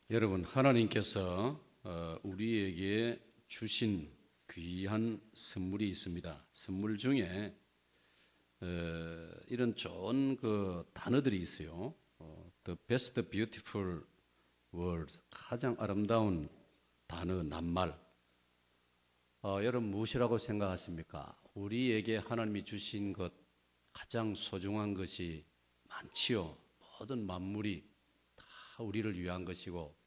여러분, 하나님께서 우리에게 주신 귀한 선물이 있습니다. 선물 중에 이런 좋은 단어들이 있어요. The best beautiful words, 가장 아름다운 단어, 낱말. 여러분 무엇이라고 생각하십니까? 우리에게 하나님이 주신 것 가장 소중한 것이 많지요. 모든 만물이 다 우리를 위한 것이고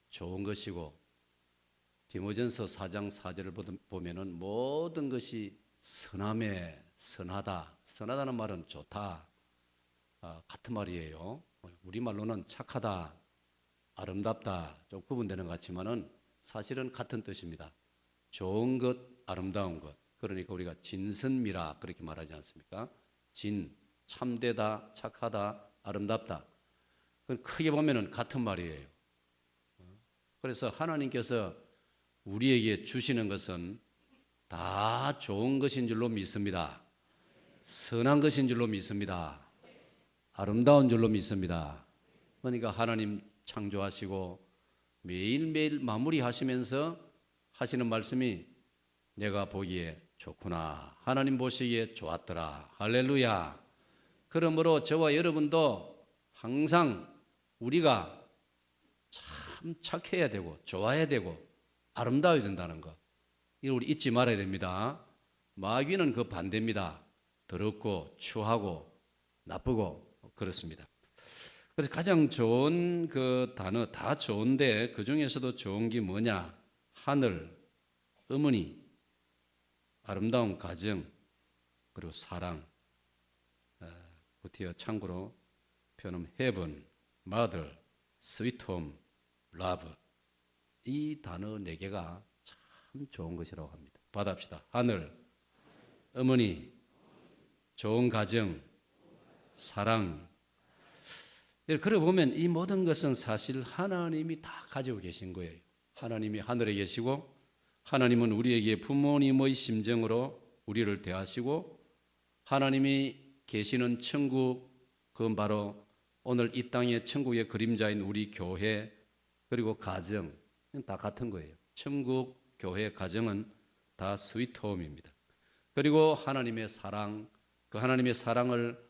좋은 것이고, 디모전서 4장 4절을 보면은 모든 것이 선함에 선하다. 선하다는 말은 좋다, 같은 말이에요. 우리말로는 착하다, 아름답다 좀 구분되는 것 같지만은 사실은 같은 뜻입니다. 좋은 것, 아름다운 것. 그러니까 우리가 진선미라 그렇게 말하지 않습니까? 진, 참되다, 착하다, 아름답다. 그건 크게 보면은 같은 말이에요. 그래서 하나님께서 우리에게 주시는 것은 다 좋은 것인 줄로 믿습니다. 선한 것인 줄로 믿습니다. 아름다운 줄로 믿습니다. 그러니까 하나님 창조하시고 매일매일 마무리하시면서 하시는 말씀이 내가 보기에 좋구나, 하나님 보시기에 좋았더라, 할렐루야. 그러므로 저와 여러분도 항상 우리가 참 착해야 되고 좋아야 되고 아름다워야 된다는 거, 이걸 우리 잊지 말아야 됩니다. 마귀는 그 반대입니다. 더럽고 추하고 나쁘고 그렇습니다. 그래서 가장 좋은 그 단어 다 좋은데 그 중에서도 좋은 게 뭐냐? 하늘, 어머니, 아름다운 가정, 그리고 사랑. 곧이어 참고로 표현은 heaven, mother, sweet home, love. 이 단어 4개가 참 좋은 것이라고 합니다. 받아봅시다. 하늘, 어머니, 좋은 가정, 사랑. 그래 보면 이 모든 것은 사실 하나님이 다 가지고 계신 거예요. 하나님이 하늘에 계시고 하나님은 우리에게 부모님의 심정으로 우리를 대하시고, 하나님이 계시는 천국, 그건 바로 오늘 이 땅의 천국의 그림자인 우리 교회, 그리고 가정, 다 같은 거예요. 천국, 교회, 가정은 다 스위트홈입니다. 그리고 하나님의 사랑, 그 하나님의 사랑을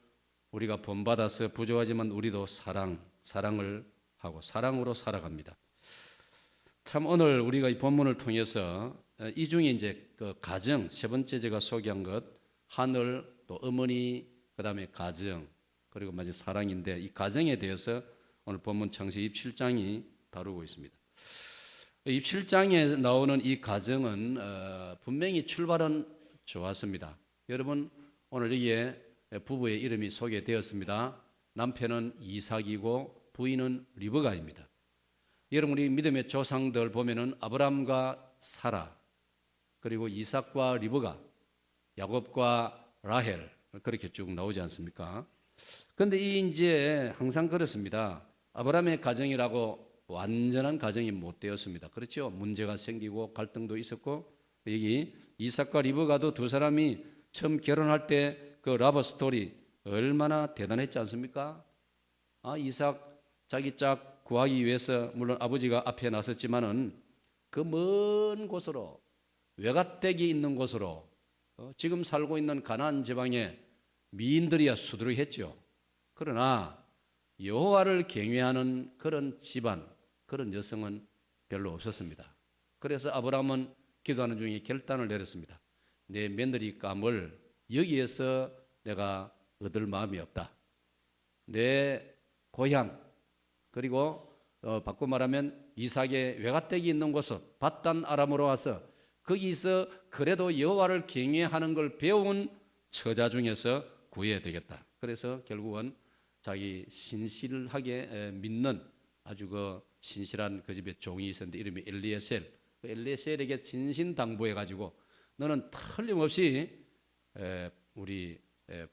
우리가 본받아서 부족하지만 우리도 사랑을 하고 사랑으로 살아갑니다. 참 오늘 우리가 이 본문을 통해서 이 중에 이제 그 가정, 세 번째 제가 소개한 것, 하늘, 또 어머니, 그 다음에 가정, 그리고 마지막 사랑인데, 이 가정에 대해서 오늘 본문 창세기 27장이 다루고 있습니다. 27장에 나오는 이 가정은 분명히 출발은 좋았습니다. 여러분, 오늘 여기에 부부의 이름이 소개되었습니다. 남편은 이삭이고 부인은 리브가입니다. 여러분, 우리 믿음의 조상들 보면은 아브람과 사라, 그리고 이삭과 리브가, 야곱과 라헬, 그렇게 쭉 나오지 않습니까? 그런데 이제 항상 그렇습니다. 아브라함의 가정이라고 완전한 가정이 못 되었습니다. 그렇죠? 문제가 생기고 갈등도 있었고, 여기 이삭과 리브가도 두 사람이 처음 결혼할 때 그 러브 스토리 얼마나 대단했지 않습니까? 이삭 자기 짝 구하기 위해서 물론 아버지가 앞에 나섰지만은 그 먼 곳으로, 외갓댁이 있는 곳으로, 지금 살고 있는 가나안 지방에 미인들이야 수두룩했죠. 그러나 여호와를 경외하는 그런 집안, 그런 여성은 별로 없었습니다. 그래서 아브라함은 기도하는 중에 결단을 내렸습니다. 내 며느리감을 여기에서 내가 얻을 마음이 없다. 내 고향, 그리고 바꿔 말하면 이삭의 외갓댁이 있는 곳은 밧단 아람으로 와서 거기서 그래도 여호와를 경외하는 걸 배운 처자 중에서 구해야 되겠다. 그래서 결국은 자기 신실하게 믿는 아주 그 신실한 그 집에 종이 있었는데 이름이 엘리에셀, 그 엘리에셀에게 진신당부해 가지고 너는 틀림없이 우리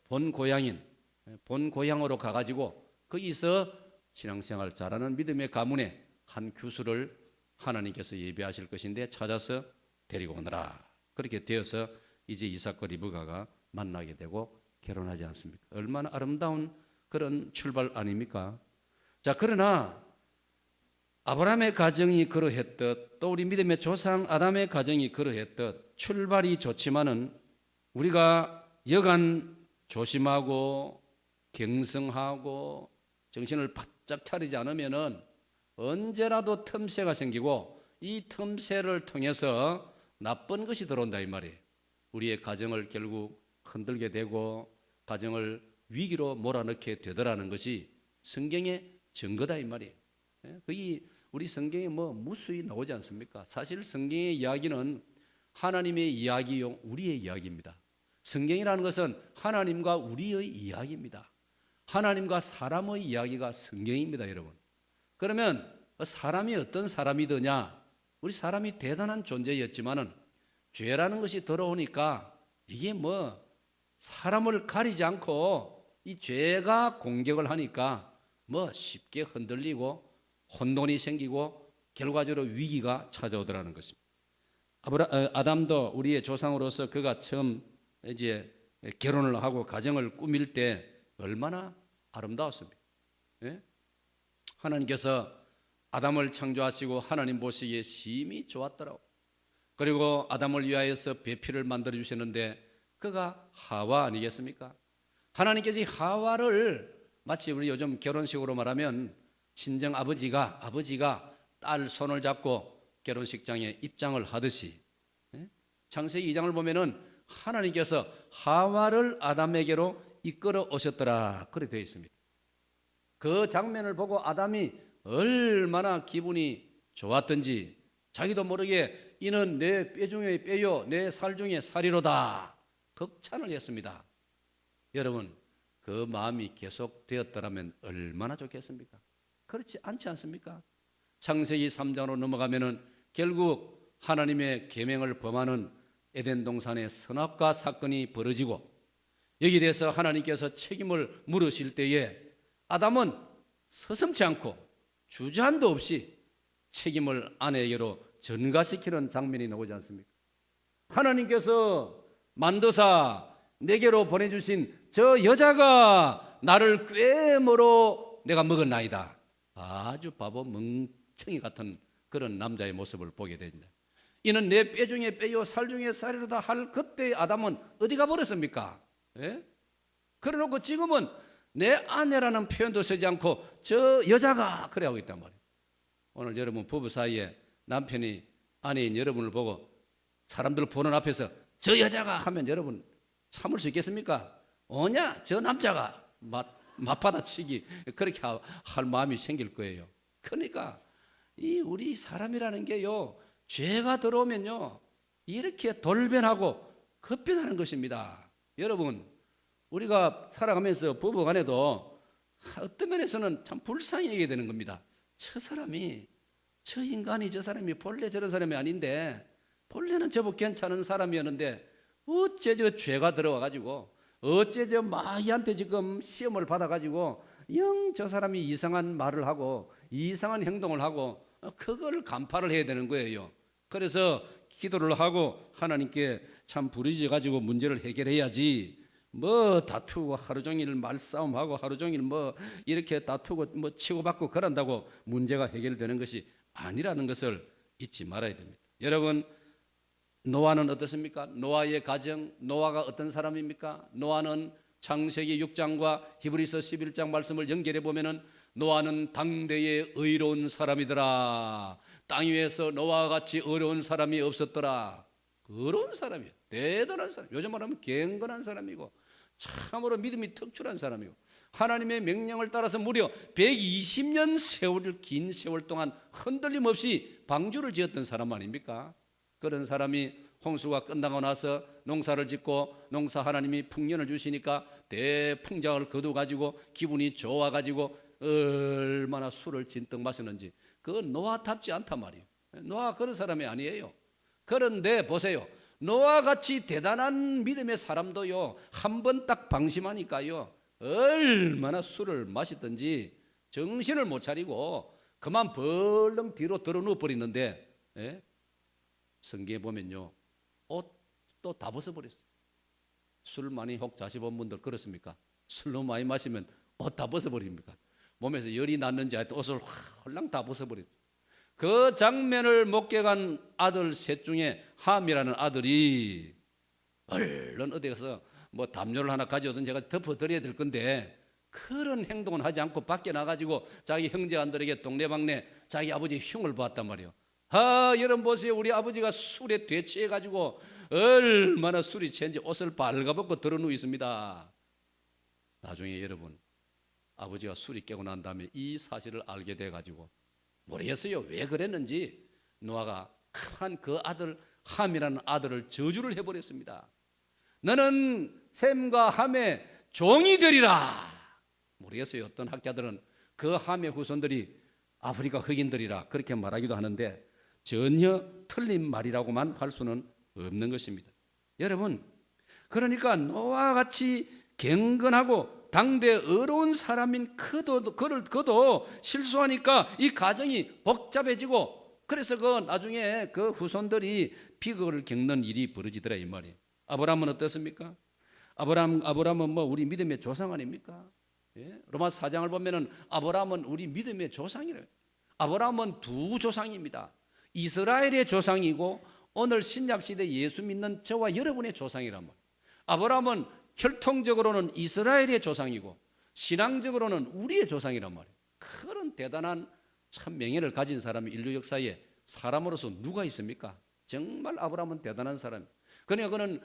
본 고향으로 가가지고 거기서 신앙생활 잘하는 믿음의 가문에 한 교수를 하나님께서 예비하실 것인데 찾아서 데리고 오너라. 그렇게 되어서 이제 이삭과 리브가가 만나게 되고 결혼하지 않습니까? 얼마나 아름다운 그런 출발 아닙니까? 자, 그러나 아브라함의 가정이 그러했듯 또 우리 믿음의 조상 아담의 가정이 그러했듯 출발이 좋지만은 우리가 여간 조심하고 경성하고 정신을 바짝 차리지 않으면은 언제라도 틈새가 생기고 이 틈새를 통해서 나쁜 것이 들어온다 이 말이에요. 우리의 가정을 결국 흔들게 되고 가정을 위기로 몰아넣게 되더라는 것이 성경의 증거다 이 말이에요. 거기 우리 성경에 뭐 무수히 나오지 않습니까? 사실 성경의 이야기는 하나님의 이야기요, 우리의 이야기입니다. 성경이라는 것은 하나님과 우리의 이야기입니다. 하나님과 사람의 이야기가 성경입니다, 여러분. 그러면 사람이 어떤 사람이더냐? 우리 사람이 대단한 존재였지만은 죄라는 것이 들어오니까 이게 뭐 사람을 가리지 않고 이 죄가 공격을 하니까 뭐 쉽게 흔들리고 혼돈이 생기고 결과적으로 위기가 찾아오더라는 것입니다. 아담도 우리의 조상으로서 그가 처음 이제 결혼을 하고 가정을 꾸밀 때 얼마나 아름다웠습니까? 예? 하나님께서 아담을 창조하시고 하나님 보시기에 심히 좋았더라고. 그리고 아담을 위하여서 배필을 만들어 주셨는데 그가 하와 아니겠습니까? 하나님께서 이 하와를 마치 우리 요즘 결혼식으로 말하면 친정 아버지가 딸 손을 잡고 결혼식장에 입장을 하듯이 창세기 2장을 보면은 하나님께서 하와를 아담에게로 이끌어 오셨더라 그렇게 되어 있습니다. 그 장면을 보고 아담이 얼마나 기분이 좋았던지 자기도 모르게 이는 내 뼈 중에 뼈요 내 살 중에 살이로다 극찬을 했습니다. 여러분 그 마음이 계속되었더라면 얼마나 좋겠습니까? 그렇지 않지 않습니까? 창세기 3장으로 넘어가면은 결국 하나님의 계명을 범하는 에덴 동산의 선악과 사건이 벌어지고 여기에 대해서 하나님께서 책임을 물으실 때에 아담은 서슴지 않고 주저함도 없이 책임을 아내에게로 전가시키는 장면이 나오지 않습니까? 하나님께서 만드사 내게로 보내주신 저 여자가 나를 꾀물어 내가 먹었나이다. 아주 바보 멍청이 같은 그런 남자의 모습을 보게 됩니다. 이는 내 뼈 중에 뼈요 살 중에 살이로다 할 그때의 아담은 어디 가버렸습니까? 예? 그래놓고 지금은 내 아내라는 표현도 쓰지 않고 저 여자가 그래 하고 있단 말이에요. 오늘 여러분 부부 사이에 남편이 아내인 여러분을 보고 사람들 보는 앞에서 저 여자가 하면 여러분 참을 수 있겠습니까? 오냐 저 남자가 맞받아치기 그렇게 할 마음이 생길 거예요. 그러니까 이 우리 사람이라는 게요 죄가 들어오면요 이렇게 돌변하고 급변하는 것입니다. 여러분 우리가 살아가면서 부부간에도 어떤 면에서는 참 불쌍히 여기게 되는 겁니다. 저 사람이 저 인간이 저 사람이 본래 저런 사람이 아닌데 본래는 저보 괜찮은 사람이었는데 어째 저 죄가 들어와가지고 어째 저 마귀한테 지금 시험을 받아가지고 영 저 사람이 이상한 말을 하고 이상한 행동을 하고 그걸 간파를 해야 되는 거예요. 그래서 기도를 하고 하나님께 참 부르짖어가지고 문제를 해결해야지 뭐 다투고 하루 종일 말싸움하고 하루 종일 뭐 이렇게 다투고 뭐 치고받고 그런다고 문제가 해결되는 것이 아니라는 것을 잊지 말아야 됩니다. 여러분 노아는 어떻습니까? 노아의 가정, 노아가 어떤 사람입니까? 노아는 창세기 6장과 히브리서 11장 말씀을 연결해 보면은 노아는 당대의 의로운 사람이더라. 땅 위에서 노아와 같이 어려운 사람이 없었더라. 어려운 사람이에요. 대단한 사람. 요즘 말하면 경건한 사람이고 참으로 믿음이 특출한 사람이고 하나님의 명령을 따라서 무려 120년 세월 긴 세월 동안 흔들림 없이 방주를 지었던 사람 아닙니까? 그런 사람이 홍수가 끝나고 나서 농사를 짓고 농사 하나님이 풍년을 주시니까 대풍장을 거둬가지고 기분이 좋아가지고 얼마나 술을 진떡 마셨는지 그건 노아답지 않단 말이에요. 노아가 그런 사람이 아니에요. 그런데 보세요. 노아같이 대단한 믿음의 사람도요 한 번 딱 방심하니까요 얼마나 술을 마셨든지 정신을 못 차리고 그만 벌렁 뒤로 들어 누워버리는데 성경에 보면요 옷도 다 벗어버렸어요. 술 많이 혹 자시본 분들 그렇습니까? 술 너무 많이 마시면 옷 다 벗어버립니까? 몸에서 열이 났는지 하여튼 옷을 홀랑 다 벗어버렸어요. 그 장면을 목격한 아들 셋 중에 함이라는 아들이 얼른 어디 가서 뭐 담요를 하나 가져오든 제가 덮어드려야 될 건데 그런 행동은 하지 않고 밖에 나가지고 자기 형제안들에게 동네방네 자기 아버지 흉을 보았단 말이에요. 여러분 보세요. 우리 아버지가 술에 되취해가지고 얼마나 술이 취한지 옷을 발가벗고 드러누워 있습니다. 나중에 여러분 아버지가 술이 깨고 난 다음에 이 사실을 알게 돼가지고 모르겠어요. 왜 그랬는지 노아가 큰 그 아들 함이라는 아들을 저주를 해버렸습니다. 너는 셈과 함의 종이 되리라. 모르겠어요. 어떤 학자들은 그 함의 후손들이 아프리카 흑인들이라 그렇게 말하기도 하는데 전혀 틀린 말이라고만 할 수는 없는 것입니다. 여러분, 그러니까 노아와 같이 경건하고 당대 어려운 사람인 그도 실수하니까 이 가정이 복잡해지고 그래서 그 나중에 그 후손들이 비극을 겪는 일이 벌어지더라 이 말이에요. 아브라함은 어떻습니까? 아브라함은 뭐 우리 믿음의 조상 아닙니까? 예? 로마 4장을 보면은 아브라함은 우리 믿음의 조상이래요. 아브라함은 두 조상입니다. 이스라엘의 조상이고 오늘 신약 시대 예수 믿는 저와 여러분의 조상이란 말이에요. 아브라함은 혈통적으로는 이스라엘의 조상이고 신앙적으로는 우리의 조상이란 말이에요. 그런 대단한 참 명예를 가진 사람이 인류 역사에 사람으로서 누가 있습니까? 정말 아브라함은 대단한 사람이에요. 그러니까 그는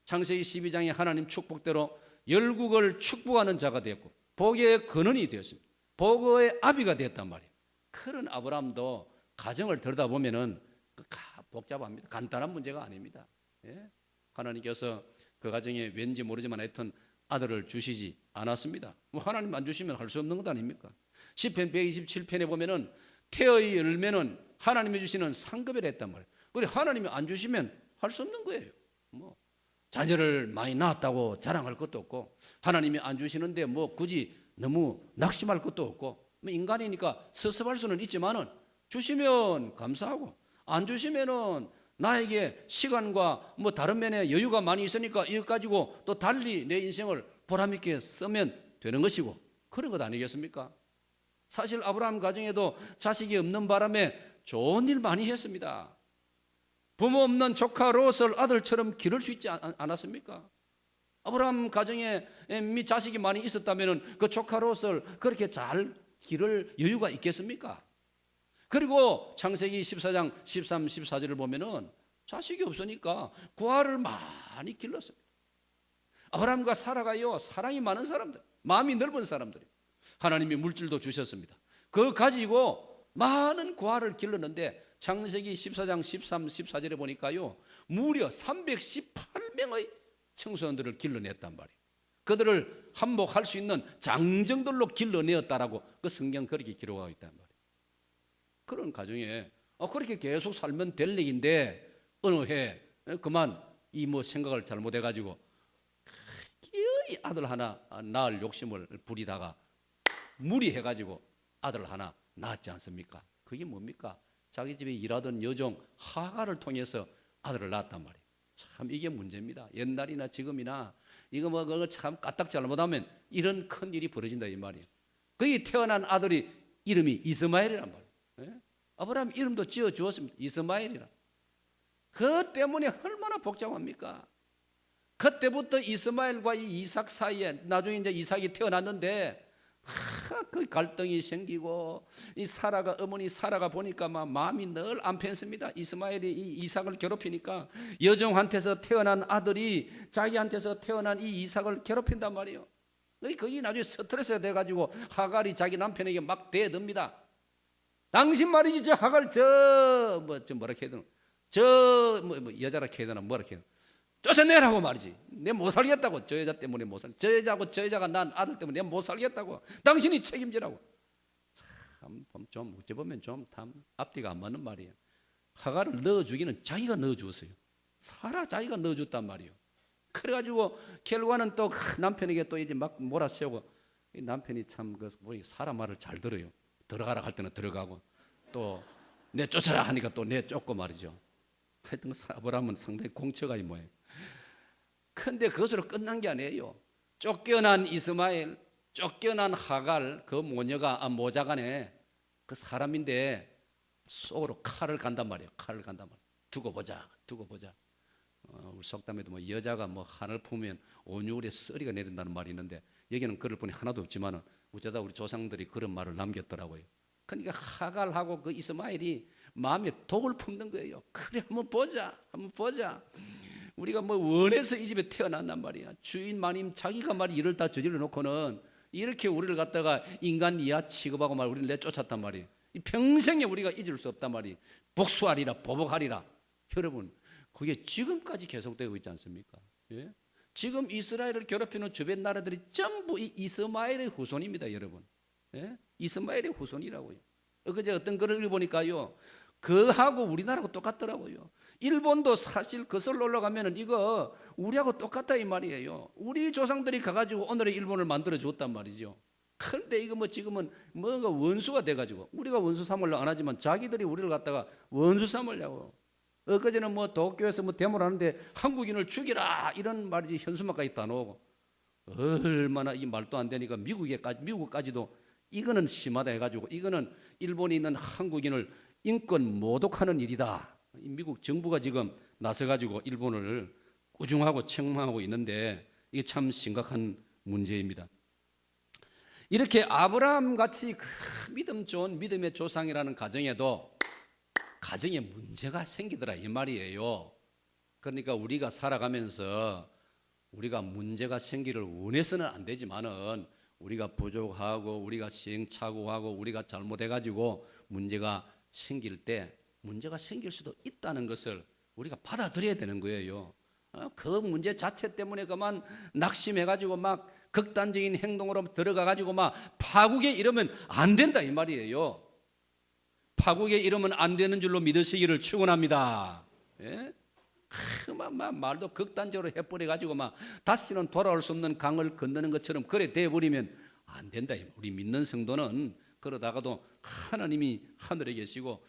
창세기 12장의 하나님 축복대로 열국을 축복하는 자가 되었고 복의 근원이 되었습니다. 복의 아비가 되었단 말이에요. 그런 아브라함도 가정을 들여다보면은 복잡합니다. 간단한 문제가 아닙니다. 예? 하나님께서 그 가정에 왠지 모르지만 하여튼 아들을 주시지 않았습니다. 뭐 하나님 안 주시면 할 수 없는 것 아닙니까? 시편 127편에 보면은 태의 열매는 하나님이 주시는 상급이라 했단 말이에요. 그런데 하나님이 안 주시면 할 수 없는 거예요. 뭐 자녀를 많이 낳았다고 자랑할 것도 없고 하나님이 안 주시는데 뭐 굳이 너무 낙심할 것도 없고 뭐 인간이니까 섭섭할 수는 있지만은 주시면 감사하고 안 주시면은 나에게 시간과 뭐 다른 면에 여유가 많이 있으니까 이것 가지고 또 달리 내 인생을 보람있게 쓰면 되는 것이고 그런 것 아니겠습니까? 사실 아브라함 가정에도 자식이 없는 바람에 좋은 일 많이 했습니다. 부모 없는 조카 롯을 아들처럼 기를 수 있지 않았습니까? 아브라함 가정에 자식이 많이 있었다면 그 조카 롯을 그렇게 잘 기를 여유가 있겠습니까? 그리고 창세기 14장 13, 14절을 보면은 자식이 없으니까 고아를 많이 길렀습니다. 아브라함과 사라가요 사랑이 많은 사람들, 마음이 넓은 사람들이에요. 하나님이 물질도 주셨습니다. 그거 가지고 많은 고아를 길렀는데 창세기 14장 13, 14절에 보니까요 무려 318명의 청소년들을 길러냈단 말이에요. 그들을 한복할 수 있는 장정들로 길러내었다라고 그 성경 그렇게 기록하고 있단 말이에요. 그런 가정에 그렇게 계속 살면 될 얘기인데 어느 해 그만 이 뭐 생각을 잘못해가지고 기어이 아들 하나 낳을 욕심을 부리다가 무리해가지고 아들 하나 낳았지 않습니까? 그게 뭡니까? 자기 집에 일하던 여종 하가를 통해서 아들을 낳았단 말이에요. 참 이게 문제입니다. 옛날이나 지금이나 이거 뭐 그거 참 까딱 잘못하면 이런 큰 일이 벌어진다 이 말이에요. 거기 태어난 아들이 이름이 이스마엘이란 말이에요. 예? 아브라함 이름도 지어 주었습니다. 이스마엘이라. 그 때문에 얼마나 복잡합니까? 그때부터 이스마엘과 이 이삭 사이에 나중에 이제 이삭이 태어났는데 그 갈등이 생기고 이 사라가 어머니 사라가 보니까 막 마음이 늘 안 편습니다. 이스마엘이 이 이삭을 괴롭히니까 여종한테서 태어난 아들이 자기한테서 태어난 이 이삭을 괴롭힌단 말이에요. 거기 나중에 스트레스가 돼가지고 하갈이 자기 남편에게 막 대듭니다. 당신 말이지 저 하갈 뭐라 해야 되나 여자라 해야 되나 뭐라 해야 되나 쫓아내라고 말이지. 내 못 살겠다고. 저 여자 때문에 못 살. 저 여자가 난 아들 때문에 내 못 살겠다고. 당신이 책임지라고. 참 좀 어찌 보면 좀 참 앞뒤가 안 맞는 말이에요. 하갈을 넣어주기는 자기가 넣어주었어요. 사라 자기가 넣어줬단 말이에요. 그래가지고 결과는 또 남편에게 또 이제 막 몰아세우고 남편이 참 그 사람 말을 잘 들어요. 들어가라 할 때는 들어가고 또 내 쫓아라 하니까 또 내 쫓고 말이죠. 하여튼 아브라함은 상당히 공처가 이 뭐예요. 근데 그것으로 끝난 게 아니에요. 쫓겨난 이스마엘, 쫓겨난 하갈 그 모녀가 모자간에 그 사람인데 속으로 칼을 간단 말이에요. 칼을 간단 말이에요. 두고 보자, 두고 보자. 우리 속담에도 뭐 여자가 뭐 한을 품으면 온유울에 쏘리가 내린다는 말이 있는데 여기는 그럴 뿐이 하나도 없지만은 어쩌다 우리 조상들이 그런 말을 남겼더라고요. 그러니까 하갈하고 그 이스마엘이 마음에 독을 품는 거예요. 그래 한번 보자, 한번 보자. 우리가 뭐 원해서 이 집에 태어났단 말이야. 주인 마님 자기가 말 일을 다 저질러 놓고는 이렇게 우리를 갖다가 인간 이하 취급하고 말 우리를 내쫓았단 말이에요. 평생에 우리가 잊을 수 없단 말이에요. 복수하리라, 보복하리라. 여러분, 그게 지금까지 계속되고 있지 않습니까? 예? 지금 이스라엘을 괴롭히는 주변 나라들이 전부 이 이스마엘의 후손입니다, 여러분. 예? 이스마엘의 후손이라고요. 그제 어떤 글을 읽어보니까요, 그하고 우리나라하고 똑같더라고요. 일본도 사실 거슬러 올라가면은 이거 우리하고 똑같다 이 말이에요. 우리 조상들이 가가지고 오늘의 일본을 만들어 줬단 말이죠. 그런데 이거 뭐 지금은 뭔가 원수가 돼가지고 우리가 원수 삼으려고 안 하지만 자기들이 우리를 갖다가 원수 삼으려고. 엊그제는 뭐 도쿄에서 뭐 데모를 하는데 한국인을 죽이라 이런 말이지 현수막까지 다 나오고 얼마나 이 말도 안 되니까 미국까지도 이거는 심하다 해가지고 이거는 일본에 있는 한국인을 인권 모독하는 일이다. 미국 정부가 지금 나서가지고 일본을 꾸중하고 책망하고 있는데 이게 참 심각한 문제입니다. 이렇게 아브라함 같이 그 믿음 좋은 믿음의 조상이라는 가정에도 가정에 문제가 생기더라 이 말이에요. 그러니까 우리가 살아가면서 우리가 문제가 생기를 원해서는 안 되지만은 우리가 부족하고 우리가 시행착오하고 우리가 잘못해가지고 문제가 생길 때 문제가 생길 수도 있다는 것을 우리가 받아들여야 되는 거예요. 그 문제 자체 때문에 그만 낙심해가지고 막 극단적인 행동으로 들어가가지고 막 파국에 이르면 안 된다 이 말이에요. 파국에 이르면 안 되는 줄로 믿으시기를 축원합니다. 예? 말도 극단적으로 해버려가지고 막 다시는 돌아올 수 없는 강을 건너는 것처럼 그래 돼버리면 안 된다. 우리 믿는 성도는 그러다가도 하나님이 하늘에 계시고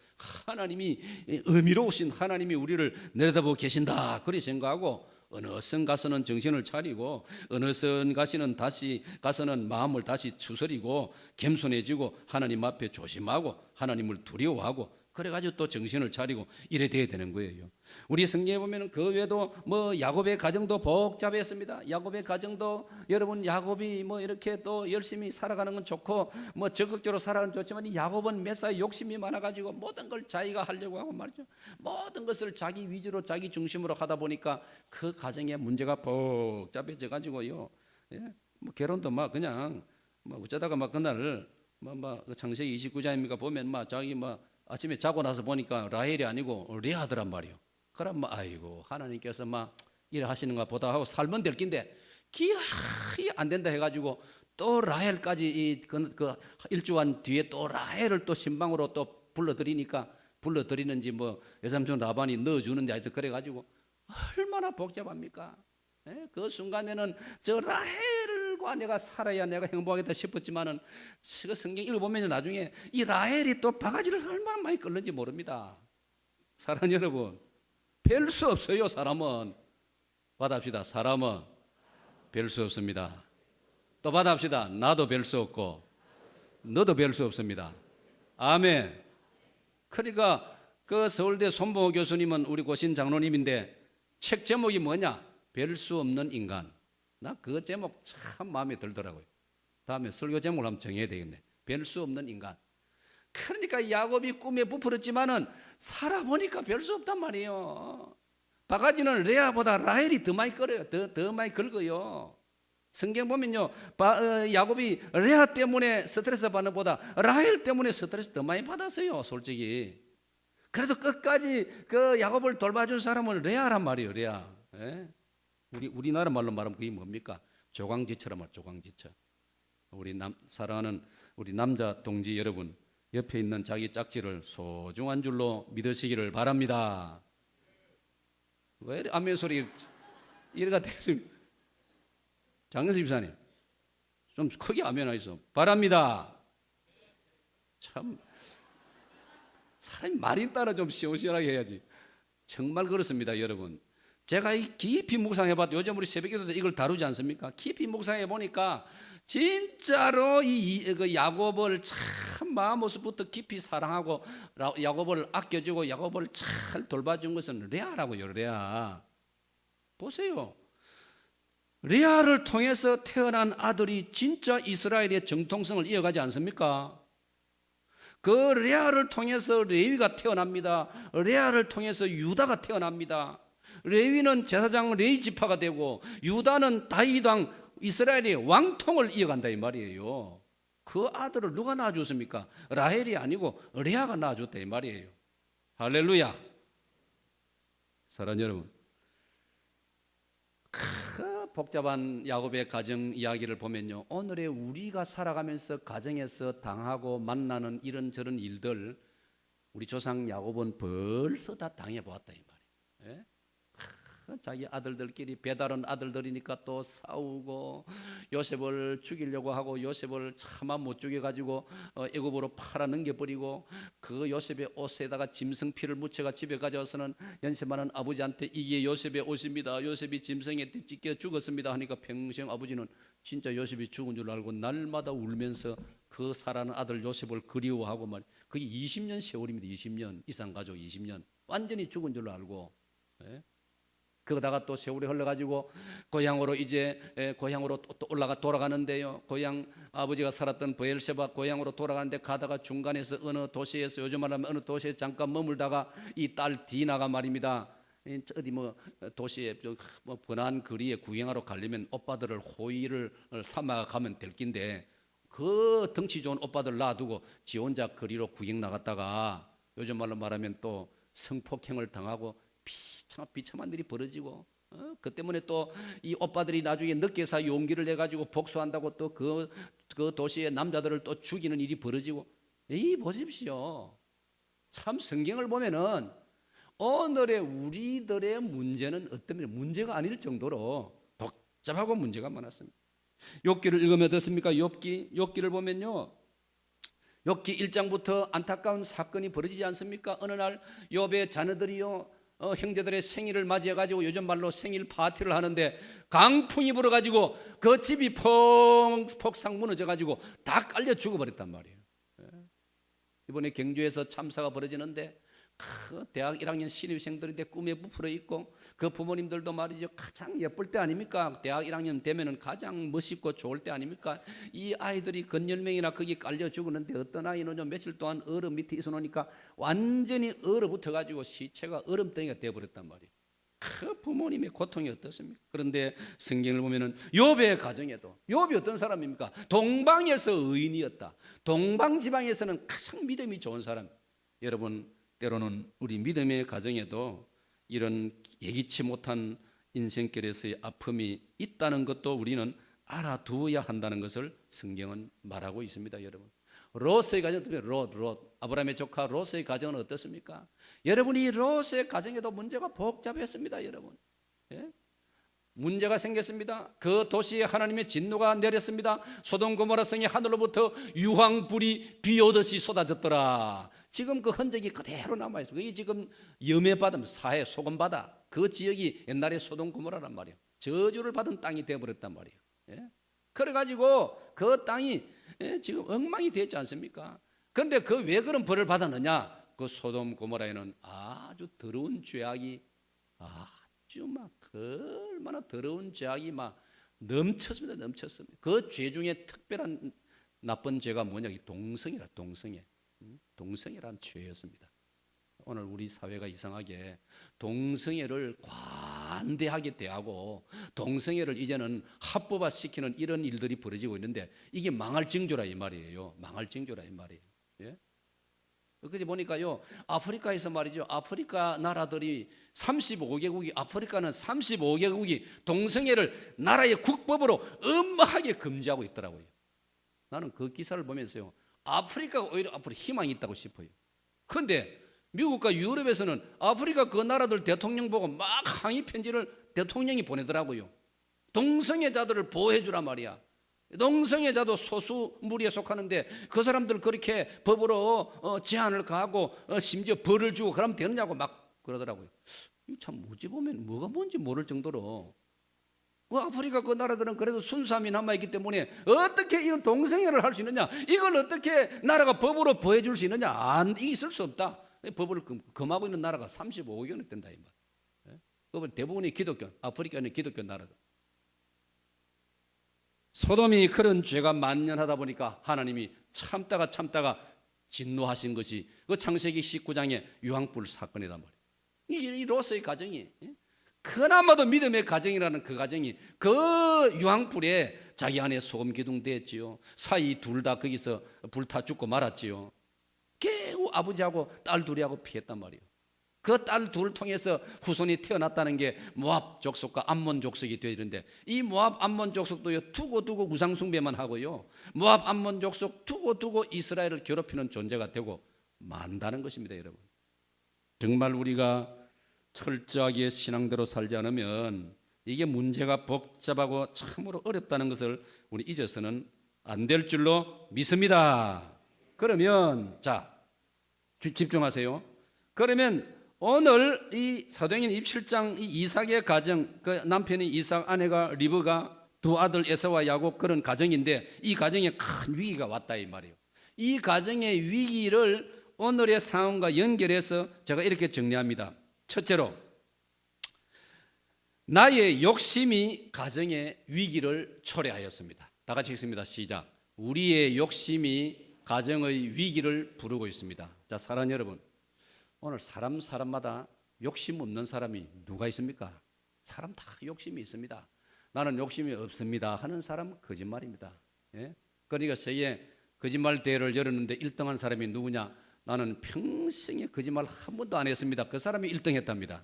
하나님이 의미로우신 하나님이 우리를 내려다보고 계신다 그리 생각하고 어느 선 가서는 정신을 차리고 어느 선 가서는 마음을 다시 추스리고 겸손해지고 하나님 앞에 조심하고 하나님을 두려워하고 그래가지고 또 정신을 차리고 이래 돼야 되는 거예요. 우리 성경에 보면 그 외에도 뭐 야곱의 가정도 복잡했습니다. 야곱의 가정도 여러분 야곱이 뭐 이렇게 또 열심히 살아가는 건 좋고 뭐 적극적으로 살아가는 건 좋지만 이 야곱은 매사에 욕심이 많아가지고 모든 걸 자기가 하려고 하고 말이죠. 모든 것을 자기 위주로 자기 중심으로 하다 보니까 그 가정에 문제가 복잡해져 가지고요. 예? 뭐 결혼도 막 그냥 뭐 어쩌다가 막 그날 뭐 창세기 29장입니까 보면 막 자기 막 아침에 자고 나서 보니까 라헬이 아니고 레아더란 말이요. 그럼 뭐 아이고 하나님께서 막 일하시는가 보다 하고 살면 될 낀데 기하이 안 된다 해가지고 또 라헬까지 그 일주한 뒤에 또 라헬을 또 신방으로 또 불러들이는지 뭐 여삼촌 라반이 넣어주는데 하여튼 그래가지고 얼마나 복잡합니까? 예? 그 순간에는 저 라헬과 내가 살아야 내가 행복하겠다 싶었지만은 그 성경 읽어보면 나중에 이 라헬이 또 바가지를 얼마나 많이 끌는지 모릅니다. 사랑하는 여러분, 별 수 없어요. 사람은 받아합시다. 사람은 별 수 없습니다. 또 받아합시다. 나도 별 수 없고 너도 별 수 없습니다. 아멘. 그러니까 그 서울대 손봉호 교수님은 우리 고신 장로님인데 책 제목이 뭐냐? 별 수 없는 인간. 나 그 제목 참 마음에 들더라고요. 다음에 설교 제목을 한번 정해야 되겠네. 별 수 없는 인간. 그러니까 야곱이 꿈에 부풀었지만은 살아보니까 별 수 없단 말이에요. 바가지는 레아보다 라헬이 더 많이 끌어요. 더 많이 긁어요. 성경 보면요, 야곱이 레아 때문에 스트레스 받는 것보다 라헬 때문에 스트레스 더 많이 받았어요, 솔직히. 그래도 끝까지 그 야곱을 돌봐준 사람은 레아란 말이에요, 레아. 예? 우리나라 말로 말하면 그게 뭡니까? 조광지처럼 말, 조광지처. 사랑하는 우리 남자 동지 여러분, 옆에 있는 자기 짝지를 소중한 줄로 믿으시기를 바랍니다. 왜 아멘 소리 이래가 됐습니까? 장현수 집사님, 좀 크게 아멘 하시소. 바랍니다. 참 사람이 말이 따라 좀 시원시원하게 해야지. 정말 그렇습니다, 여러분. 제가 깊이 묵상해봤도 요즘 우리 새벽기도 이걸 다루지 않습니까? 깊이 묵상해 보니까 진짜로 그 야곱을 참 마음모습부터 깊이 사랑하고 야곱을 아껴주고 야곱을 잘 돌봐준 것은 레아라고요. 레아. 보세요. 레아를 통해서 태어난 아들이 진짜 이스라엘의 정통성을 이어가지 않습니까? 그 레아를 통해서 레위가 태어납니다. 레아를 통해서 유다가 태어납니다. 레위는 제사장 레위 지파가 되고 유다는 다윗 왕 이스라엘의 왕통을 이어간다 이 말이에요. 그 아들을 누가 낳아줬습니까? 라헬이 아니고 레아가 낳아줬다 이 말이에요. 할렐루야. 사랑하는 여러분, 그 복잡한 야곱의 가정 이야기를 보면요, 오늘의 우리가 살아가면서 가정에서 당하고 만나는 이런저런 일들 우리 조상 야곱은 벌써 다 당해보았다 이 말이에요. 예? 자기 아들들끼리 배다른 아들들이니까 또 싸우고 요셉을 죽이려고 하고 요셉을 차마 못 죽여가지고 애굽으로 팔아 넘겨버리고 그 요셉의 옷에다가 짐승피를 묻혀가 집에 가져와서는 연세 많은 아버지한테 이게 요셉의 옷입니다. 요셉이 짐승에 찢겨 죽었습니다 하니까 평생 아버지는 진짜 요셉이 죽은 줄 알고 날마다 울면서 그 살아는 아들 요셉을 그리워하고 말. 그게 20년 세월입니다. 20년 이상 가족 20년 완전히 죽은 줄 알고. 예? 그러다가 또 세월이 흘러가지고 고향으로 이제 고향으로 또 돌아가는데요. 고향 아버지가 살았던 브엘세바 고향으로 돌아가는데 가다가 중간에서 어느 도시에서 요즘 말하면 어느 도시에 잠깐 머물다가 이 딸 디나가 말입니다. 어디 뭐 도시에 뭐 번화한 거리에 구경하러 가려면 오빠들을 호의를 삼아 가면 될 낀데 그 덩치 좋은 오빠들 놔두고 지 혼자 거리로 구경 나갔다가 요즘 말로 말하면 또 성폭행을 당하고 비참한 일이 벌어지고 그 때문에 또 이 오빠들이 나중에 늦게서 용기를 내가지고 복수한다고 또 그 도시의 남자들을 또 죽이는 일이 벌어지고 이 보십시오. 참 성경을 보면은 오늘의 우리들의 문제는 어떤 문제가 아닐 정도로 복잡하고 문제가 많았습니다. 욥기를 읽으면 어떻습니까? 욥기를 보면요. 욥기 1장부터 안타까운 사건이 벌어지지 않습니까? 어느 날 욥의 자녀들이요 형제들의 생일을 맞이해가지고 요즘 말로 생일 파티를 하는데 강풍이 불어가지고 그 집이 폭삭 무너져가지고 다 깔려 죽어버렸단 말이에요. 이번에 경주에서 참사가 벌어지는데 그 대학 1학년 신입생들인데 꿈에 부풀어 있고 그 부모님들도 말이죠 가장 예쁠 때 아닙니까? 대학 1학년 되면은 가장 멋있고 좋을 때 아닙니까? 이 아이들이 건열명이나 거기 깔려 죽었는데 어떤 아이는요 며칠 동안 얼음 밑에 있어 놓으니까 완전히 얼어붙어 가지고 시체가 얼음덩이가 되어버렸단 말이에요. 그 부모님의 고통이 어떻습니까? 그런데 성경을 보면은 욥의 가정에도 욥이 어떤 사람입니까? 동방에서 의인이었다. 동방 지방에서는 가장 믿음이 좋은 사람. 여러분 때로는 우리 믿음의 가정에도 이런 예기치 못한 인생길에서의 아픔이 있다는 것도 우리는 알아두어야 한다는 것을 성경은 말하고 있습니다. 여러분 롯의 가정, 롯 아브라함의 조카 롯의 가정은 어떻습니까? 여러분이 롯의 가정에도 문제가 복잡했습니다. 여러분 예? 문제가 생겼습니다. 그 도시에 하나님의 진노가 내렸습니다. 소돔 고모라 성이 하늘로부터 유황불이 비 오듯이 쏟아졌더라. 지금 그 흔적이 그대로 남아있어요. 그게 지금 염해바다, 사해, 소금바다 그 지역이 옛날에 소돔 고모라란 말이에요. 저주를 받은 땅이 되어버렸단 말이에요. 예? 그래가지고 그 땅이 지금 엉망이 됐지 않습니까? 그런데 그 왜 그런 벌을 받았느냐? 그 소돔 고모라에는 아주 더러운 죄악이 아주 막 얼마나 더러운 죄악이 막 넘쳤습니다. 그 죄 중에 특별한 나쁜 죄가 뭐냐? 동성애라는 죄였습니다. 오늘 우리 사회가 이상하게 동성애를 관대하게 대하고 동성애를 이제는 합법화시키는 이런 일들이 벌어지고 있는데 이게 망할 징조라 이 말이에요. 예? 그지 보니까요 아프리카에서 말이죠 아프리카 나라들이 35개국이 아프리카는 35개국이 동성애를 나라의 국법으로 엄하게 금지하고 있더라고요. 나는 그 기사를 보면서요 아프리카가 오히려 앞으로 희망이 있다고 싶어요. 그런데 미국과 유럽에서는 아프리카 그 나라들 대통령 보고 막 항의 편지를 대통령이 보내더라고요. 동성애자들을 보호해 주란 말이야. 동성애자도 소수 무리에 속하는데 그 사람들 그렇게 법으로 제한을 가하고 심지어 벌을 주고 그러면 되느냐고 막 그러더라고요. 이거 참 어찌 보면 뭐가 뭔지 모를 정도로 그 아프리카 그 나라들은 그래도 순수함이 남아있기 때문에 어떻게 이런 동성애를 할 수 있느냐, 이걸 어떻게 나라가 법으로 보여줄 수 있느냐, 있을 수 없다. 법을 금하고 있는 나라가 35개나 된다 이 말. 그건 대부분이 기독교, 아프리카는 기독교 나라다. 소돔이 그런 죄가 만연하다 보니까 하나님이 참다가 진노하신 것이 그 창세기 19장의 유황불 사건이란 말이에요. 이 롯의 가정이 그나마도 믿음의 가정이라는 그 가정이 그 유황불에 자기 안에 소금 기둥 됐지요. 사이 둘 다 거기서 불타 죽고 말았지요. 겨우 아버지하고 딸 둘이하고 피했단 말이에요. 그 딸 둘 통해서 후손이 태어났다는 게 모압 족속과 암몬 족속이 되어 있는데, 이 모압 암몬 족속도요 두고 우상 숭배만 하고요, 모압 암몬 족속 두고 이스라엘을 괴롭히는 존재가 되고 만다는 것입니다. 여러분, 정말 우리가 철저하게 신앙대로 살지 않으면 이게 문제가 복잡하고 참으로 어렵다는 것을 우리 잊어서는 안 될 줄로 믿습니다. 그러면 자, 집중하세요. 그러면 오늘 이 사도행전 27장 이 이삭의 가정, 그 남편이 이삭, 아내가 리브가, 두 아들 에사와 야곱, 그런 가정인데 이 가정에 큰 위기가 왔다 이 말이에요. 이 가정의 위기를 오늘의 상황과 연결해서 제가 이렇게 정리합니다. 첫째로, 나의 욕심이 가정의 위기를 초래하였습니다. 다 같이 읽습니다. 시작. 우리의 욕심이 가정의 위기를 부르고 있습니다. 자, 사랑하는 여러분, 오늘 사람마다 욕심 없는 사람이 누가 있습니까? 사람 다 욕심이 있습니다. 나는 욕심이 없습니다 하는 사람은 거짓말입니다. 예? 그러니까 세계 거짓말 대회를 열었는데 1등한 사람이 누구냐? 나는 평생에 거짓말 한 번도 안 했습니다. 그 사람이 1등했답니다.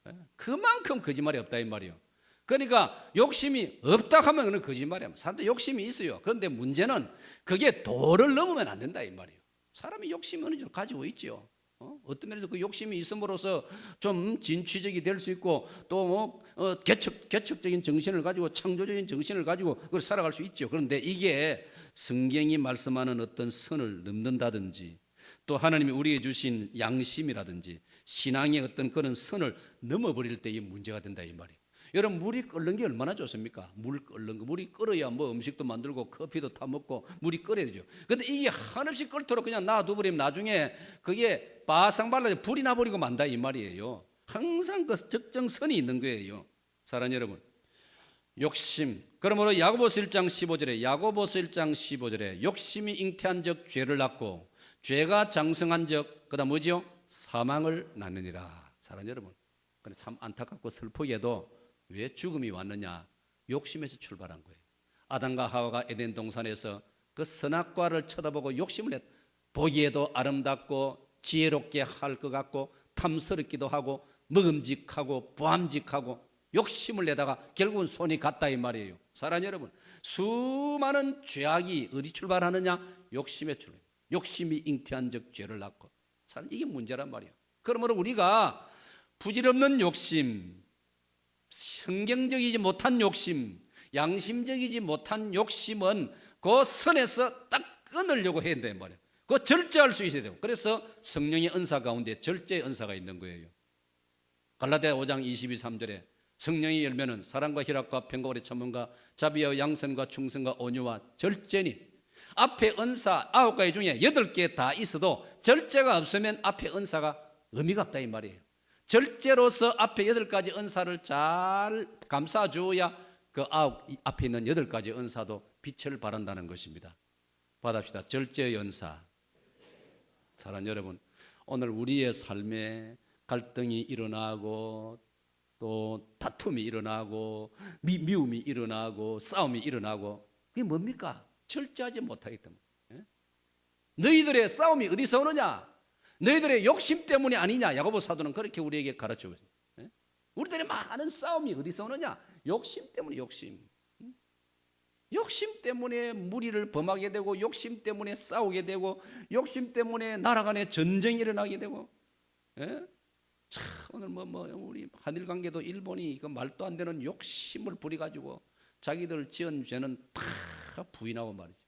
예? 그만큼 거짓말이 없다 이 말이에요. 그러니까 욕심이 없다 하면 그건 거짓말이야. 사람들 욕심이 있어요. 그런데 문제는 그게 도를 넘으면 안 된다 이 말이에요. 사람이 욕심이 어느 정도 가지고 있죠. 어떤 면에서 그 욕심이 있음으로써 좀 진취적이 될 수 있고 또 개척적인 정신을 가지고 창조적인 정신을 가지고 그걸 살아갈 수 있죠. 그런데 이게 성경이 말씀하는 어떤 선을 넘는다든지 또 하나님이 우리에게 주신 양심이라든지 신앙의 어떤 그런 선을 넘어버릴 때 이 문제가 된다 이 말이에요. 여러분, 물이 끓는 게 얼마나 좋습니까? 물 끓는 거, 물이 끓어야 뭐 음식도 만들고 커피도 타 먹고 물이 끓어야 되죠. 근데 이게 한없이 끓도록 그냥 놔둬버리면 나중에 그게 바싹 말라서 불이 나버리고 만다 이 말이에요. 항상 그 적정선이 있는 거예요. 사랑하는 여러분, 욕심. 그러므로 야고보서 1장 15절에 욕심이 잉태한 적 죄를 낳고 죄가 장성한 적 그다음 뭐죠? 사망을 낳느니라. 사랑하는 여러분, 참 안타깝고 슬프게도 왜 죽음이 왔느냐? 욕심에서 출발한 거예요. 아담과 하와가 에덴 동산에서 그 선악과를 쳐다보고 욕심을 냈. 보기에도 아름답고 지혜롭게 할 것 같고 탐스럽기도 하고 먹음직하고 부함직하고 욕심을 내다가 결국은 손이 갔다 이 말이에요. 사랑하는 여러분, 수많은 죄악이 어디 출발하느냐? 욕심에 출발. 욕심이 잉태한 적 죄를 낳고. 이게 문제란 말이에요. 그러므로 우리가 부질없는 욕심, 성경적이지 못한 욕심, 양심적이지 못한 욕심은 그 선에서 딱 끊으려고 해야 된단 말이에요. 그거 절제할 수 있어야 돼요. 그래서 성령의 은사 가운데 절제의 은사가 있는 거예요. 갈라디아 5장 22, 3절에 성령이 열매는 사랑과 희락과 평강과 참음과 자비와 양선과 충성과 온유와 절제니. 앞에 은사 9가지 중에 8개 다 있어도 절제가 없으면 앞에 은사가 의미가 없다 이 말이에요. 절제로서 앞에 8가지 은사를 잘 감싸줘야 그 앞에 있는 8가지 은사도 빛을 발한다는 것입니다. 받읍시다. 절제의 은사. 사랑하는 여러분, 오늘 우리의 삶에 갈등이 일어나고 또 다툼이 일어나고 미움이 일어나고 싸움이 일어나고 그게 뭡니까? 절제하지 못하기 때문에. 너희들의 싸움이 어디서 오느냐? 너희들의 욕심 때문이 아니냐? 야고보 사도는 그렇게 우리에게 가르치고 있습니다. 우리들의 많은 싸움이 어디서 오느냐? 욕심 때문에. 욕심 때문에 무리를 범하게 되고 욕심 때문에 싸우게 되고 욕심 때문에 나라 간에 전쟁이 일어나게 되고. 참 오늘 우리 한일 관계도 일본이 그 말도 안 되는 욕심을 부려가지고 자기들 지은 죄는 다 부인하고 말이죠.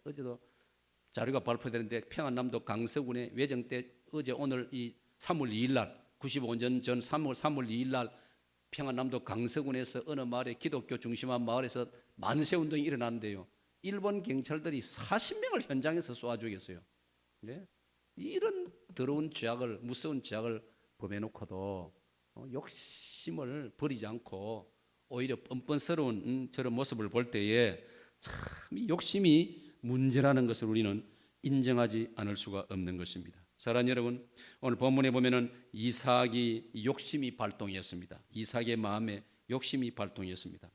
어제도 자료가 발표되는데 평안남도 강서군의 외정 때 어제 오늘 이 3월 2일 날 95년 전 3월 2일 날 평안남도 강서군에서 어느 마을에 기독교 중심한 마을에서 만세 운동이 일어났는데요. 일본 경찰들이 40명을 현장에서 쏘아 죽였어요. 네? 이런 더러운 죄악을, 무서운 죄악을 범해놓고도 욕심을 버리지 않고 오히려 뻔뻔스러운 저런 모습을 볼 때에 참 욕심이 문제라는 것을 우리는 인정하지 않을 수가 없는 것입니다. 사랑하는 여러분, 오늘 본문에 보면은 이삭이 욕심이 발동이었습니다. 이삭의 마음에 욕심이 발동이었습니다.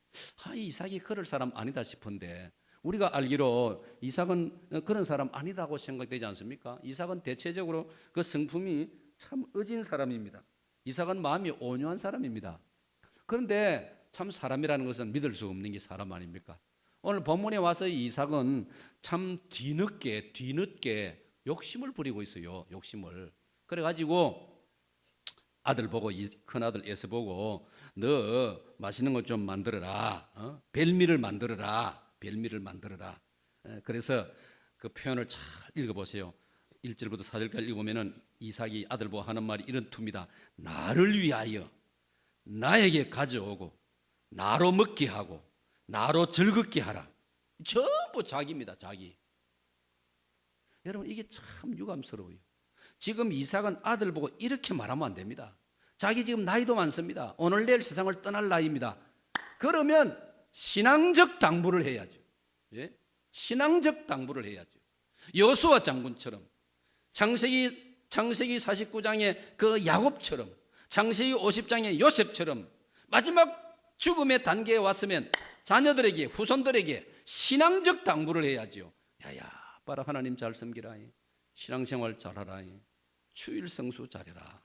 이삭이 그럴 사람 아니다 싶은데 우리가 알기로 이삭은 그런 사람 아니라고 생각되지 않습니까? 이삭은 대체적으로 그 성품이 참 어진 사람입니다. 이삭은 마음이 온유한 사람입니다. 그런데 참 사람이라는 것은 믿을 수 없는 게 사람 아닙니까? 오늘 본문에 와서 이삭은 참 뒤늦게 욕심을 부리고 있어요. 욕심을. 그래가지고 아들 보고, 큰아들 에서 보고, 너 맛있는 것 좀 만들어라. 벨미를 만들어라. 그래서 그 표현을 잘 읽어보세요. 1절부터 4절까지 읽어보면 이삭이 아들 보고 하는 말이 이런 투입니다. 나를 위하여 나에게 가져오고 나로 먹게 하고 나로 즐겁게 하라. 전부 자기입니다. 자기. 여러분, 이게 참 유감스러워요. 지금 이삭은 아들 보고 이렇게 말하면 안 됩니다. 자기 지금 나이도 많습니다. 오늘 내일 세상을 떠날 나이입니다. 그러면 신앙적 당부를 해야죠. 예? 신앙적 당부를 해야죠. 여호수아 장군처럼, 창세기 49장의 그 야곱처럼, 창세기 50장의 요셉처럼 마지막 죽음의 단계에 왔으면 자녀들에게, 후손들에게 신앙적 당부를 해야죠. 야야, 봐라, 하나님 잘 섬기라. 신앙생활 잘하라. 주일 성수 잘해라.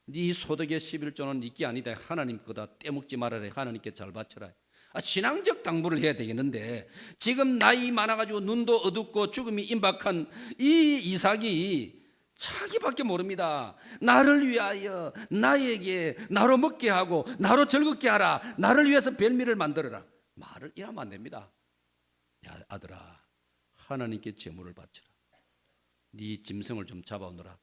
네 소득의 11조는 네게 아니다. 하나님 거다. 떼먹지 말아라. 하나님께 잘 바쳐라. 신앙적 당부를 해야 되겠는데 지금 나이 많아가지고 눈도 어둡고 죽음이 임박한 이 이삭이 자기밖에 모릅니다. 나를 위하여 나에게 나로 먹게 하고 나로 즐겁게 하라. 나를 위해서 별미를 만들어라. 말을 이러면 안 됩니다. 야, 아들아, 하나님께 제물을 바쳐라. 네 짐승을 좀 잡아오너라.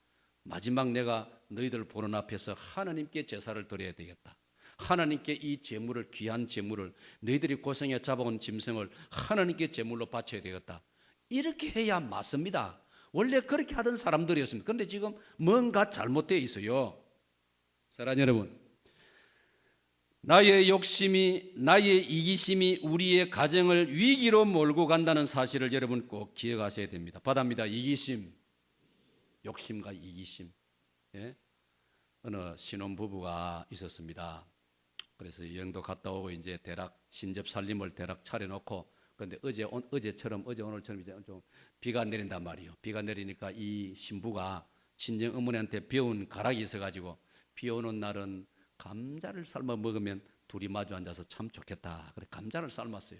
마지막 내가 너희들 보는 앞에서 하나님께 제사를 드려야 되겠다. 하나님께 이 제물을, 귀한 제물을, 너희들이 고생해 잡아온 짐승을 하나님께 제물로 바쳐야 되겠다. 이렇게 해야 맞습니다. 원래 그렇게 하던 사람들이었습니다. 그런데 지금 뭔가 잘못되어 있어요. 사랑하는 여러분, 나의 욕심이, 나의 이기심이 우리의 가정을 위기로 몰고 간다는 사실을 여러분 꼭 기억하셔야 됩니다. 받아입니다. 이기심, 욕심과 이기심. 예? 어느 신혼부부가 있었습니다. 그래서 여행도 갔다 오고 이제 대략 신접 살림을 대략 차려놓고, 그런데 어제처럼 어제 오늘처럼 이제 좀 비가 내린단 말이에요. 비가 내리니까 이 신부가 친정 어머니한테 배운 가락이 있어가지고 비 오는 날은 감자를 삶아 먹으면 둘이 마주 앉아서 참 좋겠다. 그래 감자를 삶았어요.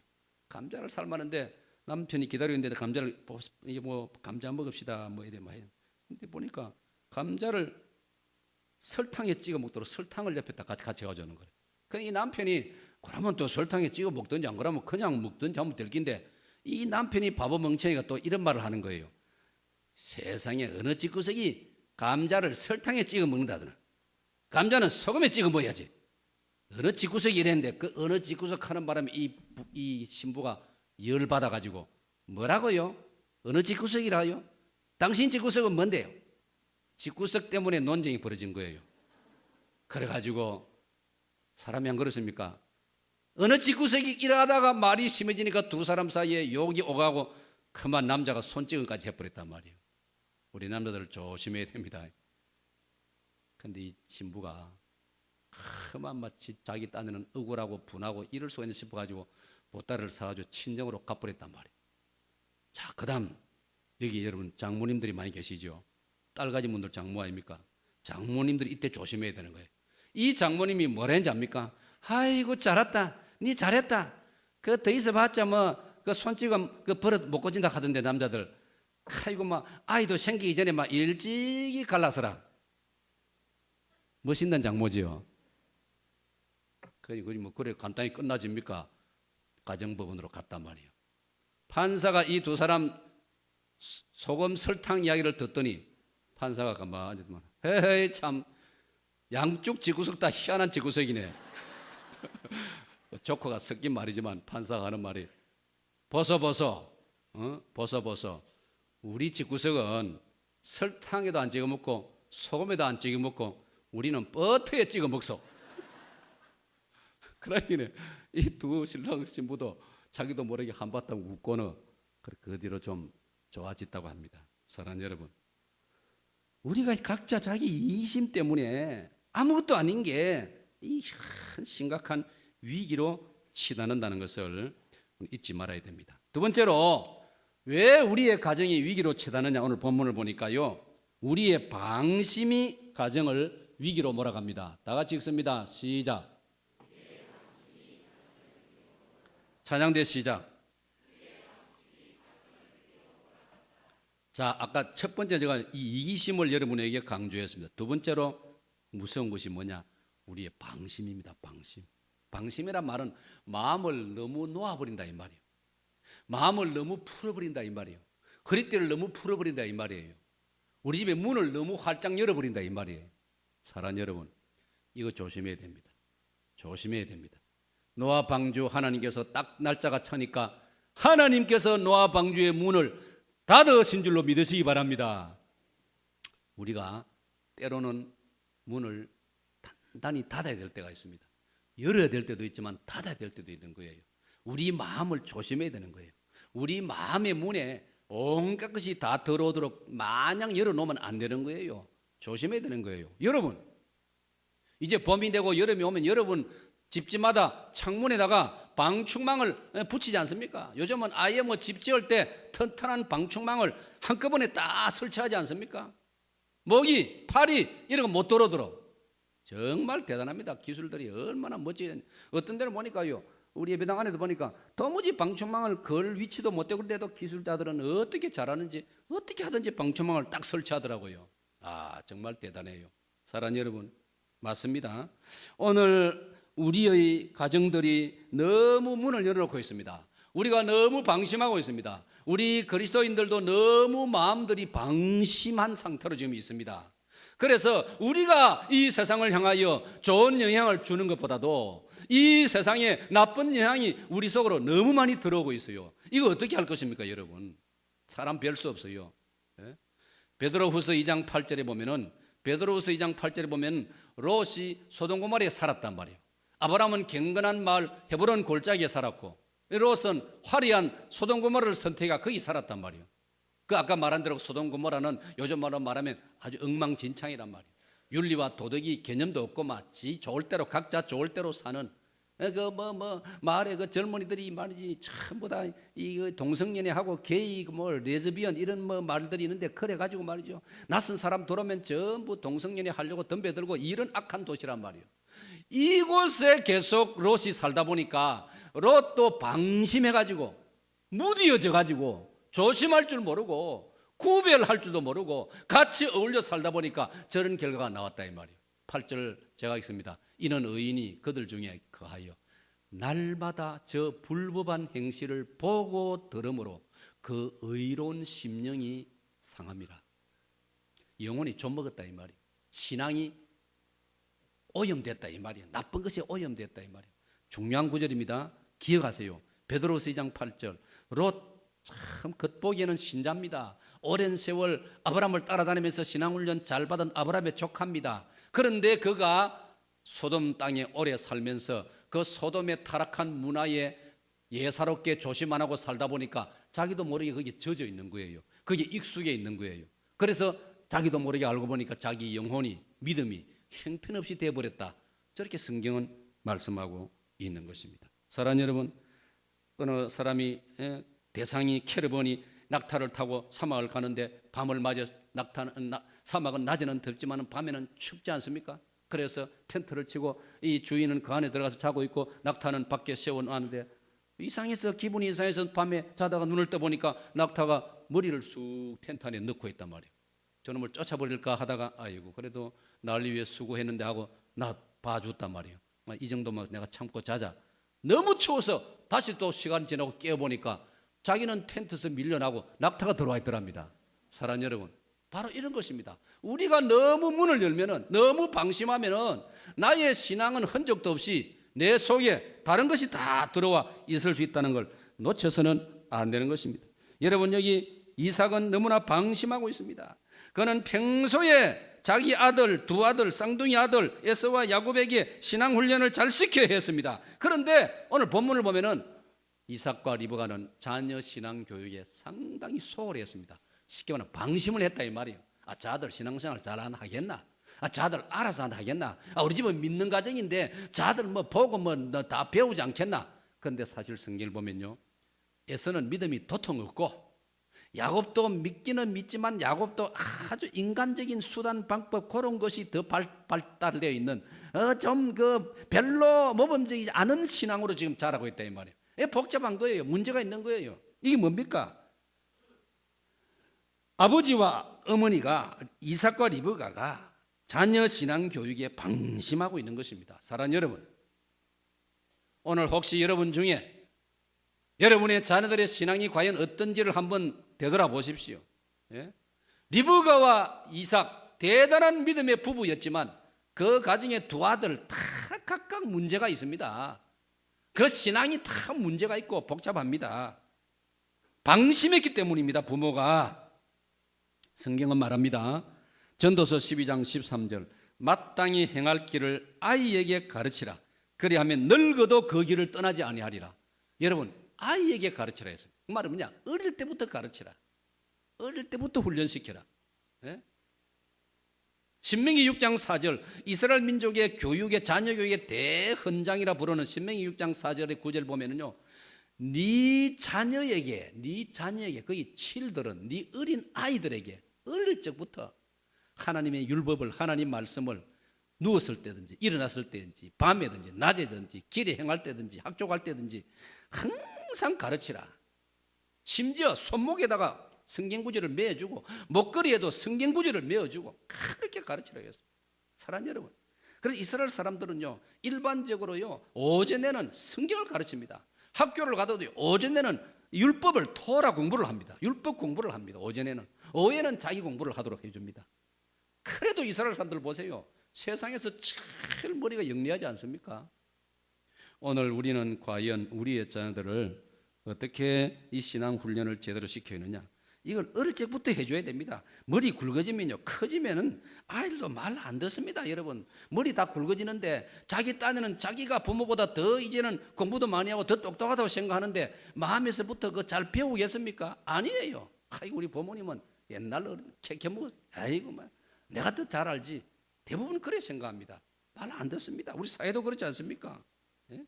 감자를 삶았는데 남편이 기다리고 있는데 감자를 이게 뭐 감자 먹읍시다 뭐 이래 막. 근데 보니까 감자를 설탕에 찍어 먹도록 설탕을 옆에다 같이 가져오는 거예요. 이 남편이 그러면 또 설탕에 찍어 먹든지 안 그러면 그냥 먹든지 하면 될 긴데 이 남편이 바보 멍청이가 또 이런 말을 하는 거예요. 세상에 어느 집구석이 감자를 설탕에 찍어 먹는다더라. 감자는 소금에 찍어 먹어야지. 어느 집구석이 이랬는데 그 어느 집구석 하는 바람에 이 신부가 열받아가지고 뭐라고요? 어느 집구석이라요? 당신 집구석은 뭔데요? 집구석 때문에 논쟁이 벌어진 거예요. 그래가지고 사람이 안 그렇습니까? 어느 집구석이 일하다가 말이 심해지니까 두 사람 사이에 욕이 오가고 그만 남자가 손찌검까지 해버렸단 말이에요. 우리 남자들 조심해야 됩니다. 그런데 이 신부가 그만 마치 자기 딴에는 억울하고 분하고 이럴 수가 있나 싶어가지고 보따리를 사가지고 친정으로 가버렸단 말이에요. 자, 그 다음 여기 여러분 장모님들이 많이 계시죠. 딸 가진 분들 장모 아닙니까? 장모님들이 이때 조심해야 되는 거예요. 이 장모님이 뭐라 했는지 압니까? 아이고 잘했다. 니 잘했다. 그 더 있어봤자 뭐 그 손찌검 그 버릇 못 고친다 하던데 남자들. 아이고 막 아이도 생기기 전에 막 일찍이 갈라서라. 멋있는 장모지요. 뭐 그래 간단히 끝나집니까? 가정법원으로 갔단 말이에요. 판사가 이 두 사람 소금 설탕 이야기를 듣더니 판사가 가만히 헤헤 참 양쪽 집구석 다 희한한 집구석이네. 조커가 섞인 말이지만 판사가 하는 말이 벗어. 우리 집구석은 설탕에도 안 찍어 먹고 소금에도 안 찍어 먹고 우리는 버터에 찍어 먹소. 그러니까 이 두 신랑 신부도 자기도 모르게 한바탕 웃고는 그 뒤로 좀 좋아졌다고 합니다. 사랑하는 여러분, 우리가 각자 자기 이심 때문에 아무것도 아닌 게 이 심각한 위기로 치닫는다는 것을 잊지 말아야 됩니다. 두 번째로 왜 우리의 가정이 위기로 치닫느냐, 오늘 본문을 보니까요, 우리의 방심이 가정을 위기로 몰아갑니다. 다 같이 읽습니다. 시작. 찬양대 시작. 자, 아까 첫 번째 제가 이 이기심을 여러분에게 강조했습니다. 두 번째로 무서운 것이 뭐냐? 우리의 방심입니다. 방심이란 말은 마음을 너무 놓아버린다 이 말이에요. 마음을 너무 풀어버린다 이 말이에요. 허리띠를 너무 풀어버린다 이 말이에요. 우리 집의 문을 너무 활짝 열어버린다 이 말이에요. 사랑하는 여러분, 이거 조심해야 됩니다. 조심해야 됩니다. 노아 방주 하나님께서 딱 날짜가 차니까 하나님께서 노아 방주의 문을 닫으신 줄로 믿으시기 바랍니다. 우리가 때로는 문을 단단히 닫아야 될 때가 있습니다. 열어야 될 때도 있지만 닫아야 될 때도 있는 거예요. 우리 마음을 조심해야 되는 거예요. 우리 마음의 문에 온갖 것이 다 들어오도록 마냥 열어놓으면 안 되는 거예요. 조심해야 되는 거예요. 여러분, 이제 봄이 되고 여름이 오면 여러분 집집마다 창문에다가 방충망을 붙이지 않습니까? 요즘은 아예 집 지을 때 튼튼한 방충망을 한꺼번에 딱 설치하지 않습니까? 모기, 파리 이런 거 못 들어오도록. 정말 대단합니다. 기술들이 얼마나 멋지게. 어떤 데는 보니까요, 우리 예배당 안에도 보니까 도무지 방충망을 걸 위치도 못 되고 그런데도 기술자들은 어떻게 잘하는지 어떻게 하든지 방충망을 딱 설치하더라고요. 아, 정말 대단해요. 사랑하는 여러분, 맞습니다. 오늘 우리의 가정들이 너무 문을 열어놓고 있습니다. 우리가 너무 방심하고 있습니다. 우리 그리스도인들도 너무 마음들이 방심한 상태로 지금 있습니다. 그래서 우리가 이 세상을 향하여 좋은 영향을 주는 것보다도 이 세상에 나쁜 영향이 우리 속으로 너무 많이 들어오고 있어요. 이거 어떻게 할 것입니까, 여러분? 사람 별 수 없어요. 베드로후서 2장 8절에 보면 롯이 소돔 고모라에 살았단 말이에요. 아브라함은 경건한 마을 헤브론 골짜기에 살았고 롯은 화려한 소돔 고모라를 선택해 거기 살았단 말이에요. 그 아까 말한 대로 소돔 고모라는 요즘 말로 말하면 아주 엉망진창이란 말이에요. 윤리와 도덕이 개념도 없고 마치 좋을 대로 각자 좋을 대로 사는 마을에 그 젊은이들이 말이지 전부 다 이 동성연애하고 게이 레즈비언 이런 말들이 있는데 그래 가지고 말이죠. 낯선 사람 들어오면 전부 동성연애 하려고 덤벼들고 이런 악한 도시란 말이에요. 이곳에 계속 롯이 살다 보니까 롯도 방심해 가지고 무디어져 가지고 조심할 줄 모르고 구별할 줄도 모르고 같이 어울려 살다 보니까 저런 결과가 나왔다 이 말이에요. 8절 제가 읽습니다. 이는 의인이 그들 중에 거하여 날마다 저 불법한 행실을 보고 들으므로 그 의로운 심령이 상함이라. 영혼이 좀먹었다 이 말이에요. 신앙이 오염됐다 이 말이에요. 나쁜 것이 오염됐다 이 말이에요. 중요한 구절입니다. 기억하세요. 베드로서 2장 8절 롯 참 겉보기에는 신자입니다. 오랜 세월 아브라함을 따라다니면서 신앙훈련 잘 받은 아브라함의 조카입니다. 그런데 그가 소돔 땅에 오래 살면서 그 소돔의 타락한 문화에 예사롭게 조심 안 하고 살다 보니까 자기도 모르게 거기에 젖어 있는 거예요. 거기에 익숙해 있는 거예요. 그래서 자기도 모르게 알고 보니까 자기 영혼이 믿음이 형편없이 되어버렸다. 저렇게 성경은 말씀하고 있는 것입니다. 사랑하는 여러분, 어느 사람이 대상이 캐러번이 낙타를 타고 사막을 가는데 밤을 맞아 사막은 낮에는 덥지만 밤에는 춥지 않습니까? 그래서 텐트를 치고 이 주인은 그 안에 들어가서 자고 있고 낙타는 밖에 세워놨는데 이상해서 기분이 이상해서 밤에 자다가 눈을 떠보니까 낙타가 머리를 쑥 텐트 안에 넣고 있단 말이에요. 저놈을 쫓아버릴까 하다가 아이고 그래도 날 위해 수고했는데 하고 나 봐줬단 말이에요. 이 정도만 내가 참고 자자. 너무 추워서 다시 또 시간 지나고 깨어보니까 자기는 텐트에서 밀려나고 낙타가 들어와 있더랍니다. 사랑하는 여러분, 바로 이런 것입니다. 우리가 너무 문을 열면은, 너무 방심하면은 나의 신앙은 흔적도 없이 내 속에 다른 것이 다 들어와 있을 수 있다는 걸 놓쳐서는 안 되는 것입니다. 여러분, 여기 이삭은 너무나 방심하고 있습니다. 그는 평소에 자기 아들, 두 아들, 쌍둥이 아들 에서와 야곱에게 신앙 훈련을 잘 시켜야 했습니다. 그런데 오늘 본문을 보면은 이삭과 리브가는 자녀 신앙 교육에 상당히 소홀히 했습니다. 쉽게 말하면 방심을 했다 이 말이에요. 자들 신앙생활 잘 안 하겠나? 자들 알아서 안 하겠나? 우리 집은 믿는 가정인데 자들 뭐 보고 뭐 다 배우지 않겠나? 그런데 사실 성경을 보면요, 에서는 믿음이 도통 없고 야곱도 믿기는 믿지만 야곱도 아주 인간적인 수단 방법 그런 것이 더 발달되어 있는 좀 별로 모범적이지 않은 신앙으로 지금 자라고 있다 이 말이에요. 복잡한 거예요. 문제가 있는 거예요. 이게 뭡니까? 아버지와 어머니가 이삭과 리브가가 자녀 신앙 교육에 방심하고 있는 것입니다. 사랑하는 여러분, 오늘 혹시 여러분 중에 여러분의 자녀들의 신앙이 과연 어떤지를 한번 되돌아보십시오. 리브가와 이삭 대단한 믿음의 부부였지만 그 가정의 두 아들 다 각각 문제가 있습니다. 그 신앙이 다 문제가 있고 복잡합니다. 방심했기 때문입니다. 부모가. 성경은 말합니다. 전도서 12장 13절, 마땅히 행할 길을 아이에게 가르치라. 그리하면 늙어도 그 길을 떠나지 아니하리라. 여러분, 아이에게 가르치라 했습니다. 그 말은 뭐냐? 어릴 때부터 가르치라. 어릴 때부터 훈련시켜라. 신명기 6장 4절, 이스라엘 민족의 교육의 자녀 교육의 대헌장이라 부르는 신명기 6장 4절의 9절 보면은요, 네 자녀에게 거기 칠들은 네 어린 아이들에게 어릴 적부터 하나님의 율법을, 하나님 말씀을 누웠을 때든지 일어났을 때든지 밤에든지 낮에든지 길에 행할 때든지 학교 갈 때든지 항상 가르치라. 심지어 손목에다가 성경 구절을 매어주고 목걸이에도 성경 구절을 매어주고 그렇게 가르치라고 했습니다. 사랑하는 여러분, 그래서 이스라엘 사람들은요, 일반적으로요 오전에는 성경을 가르칩니다. 학교를 가도 오전에는 율법을 토라 공부를 합니다. 율법 공부를 합니다. 오전에는. 오후에는 자기 공부를 하도록 해줍니다. 그래도 이스라엘 사람들 보세요. 세상에서 제일 머리가 영리하지 않습니까? 오늘 우리는 과연 우리의 자녀들을 어떻게 이 신앙 훈련을 제대로 시켜야 하느냐? 이걸 어릴 적부터 해줘야 됩니다. 머리 굵어지면요, 커지면은 아이들도 말 안 듣습니다. 여러분, 머리 다 굵어지는데 자기 딴에는 자기가 부모보다 더 이제는 공부도 많이 하고 더 똑똑하다고 생각하는데 마음에서부터 그 잘 배우겠습니까? 아니에요. 아이고, 우리 부모님은 옛날로 캐캐먹어. 아이고, 막 내가 더 잘 알지. 대부분 그래 생각합니다. 말 안 듣습니다. 우리 사회도 그렇지 않습니까? 예?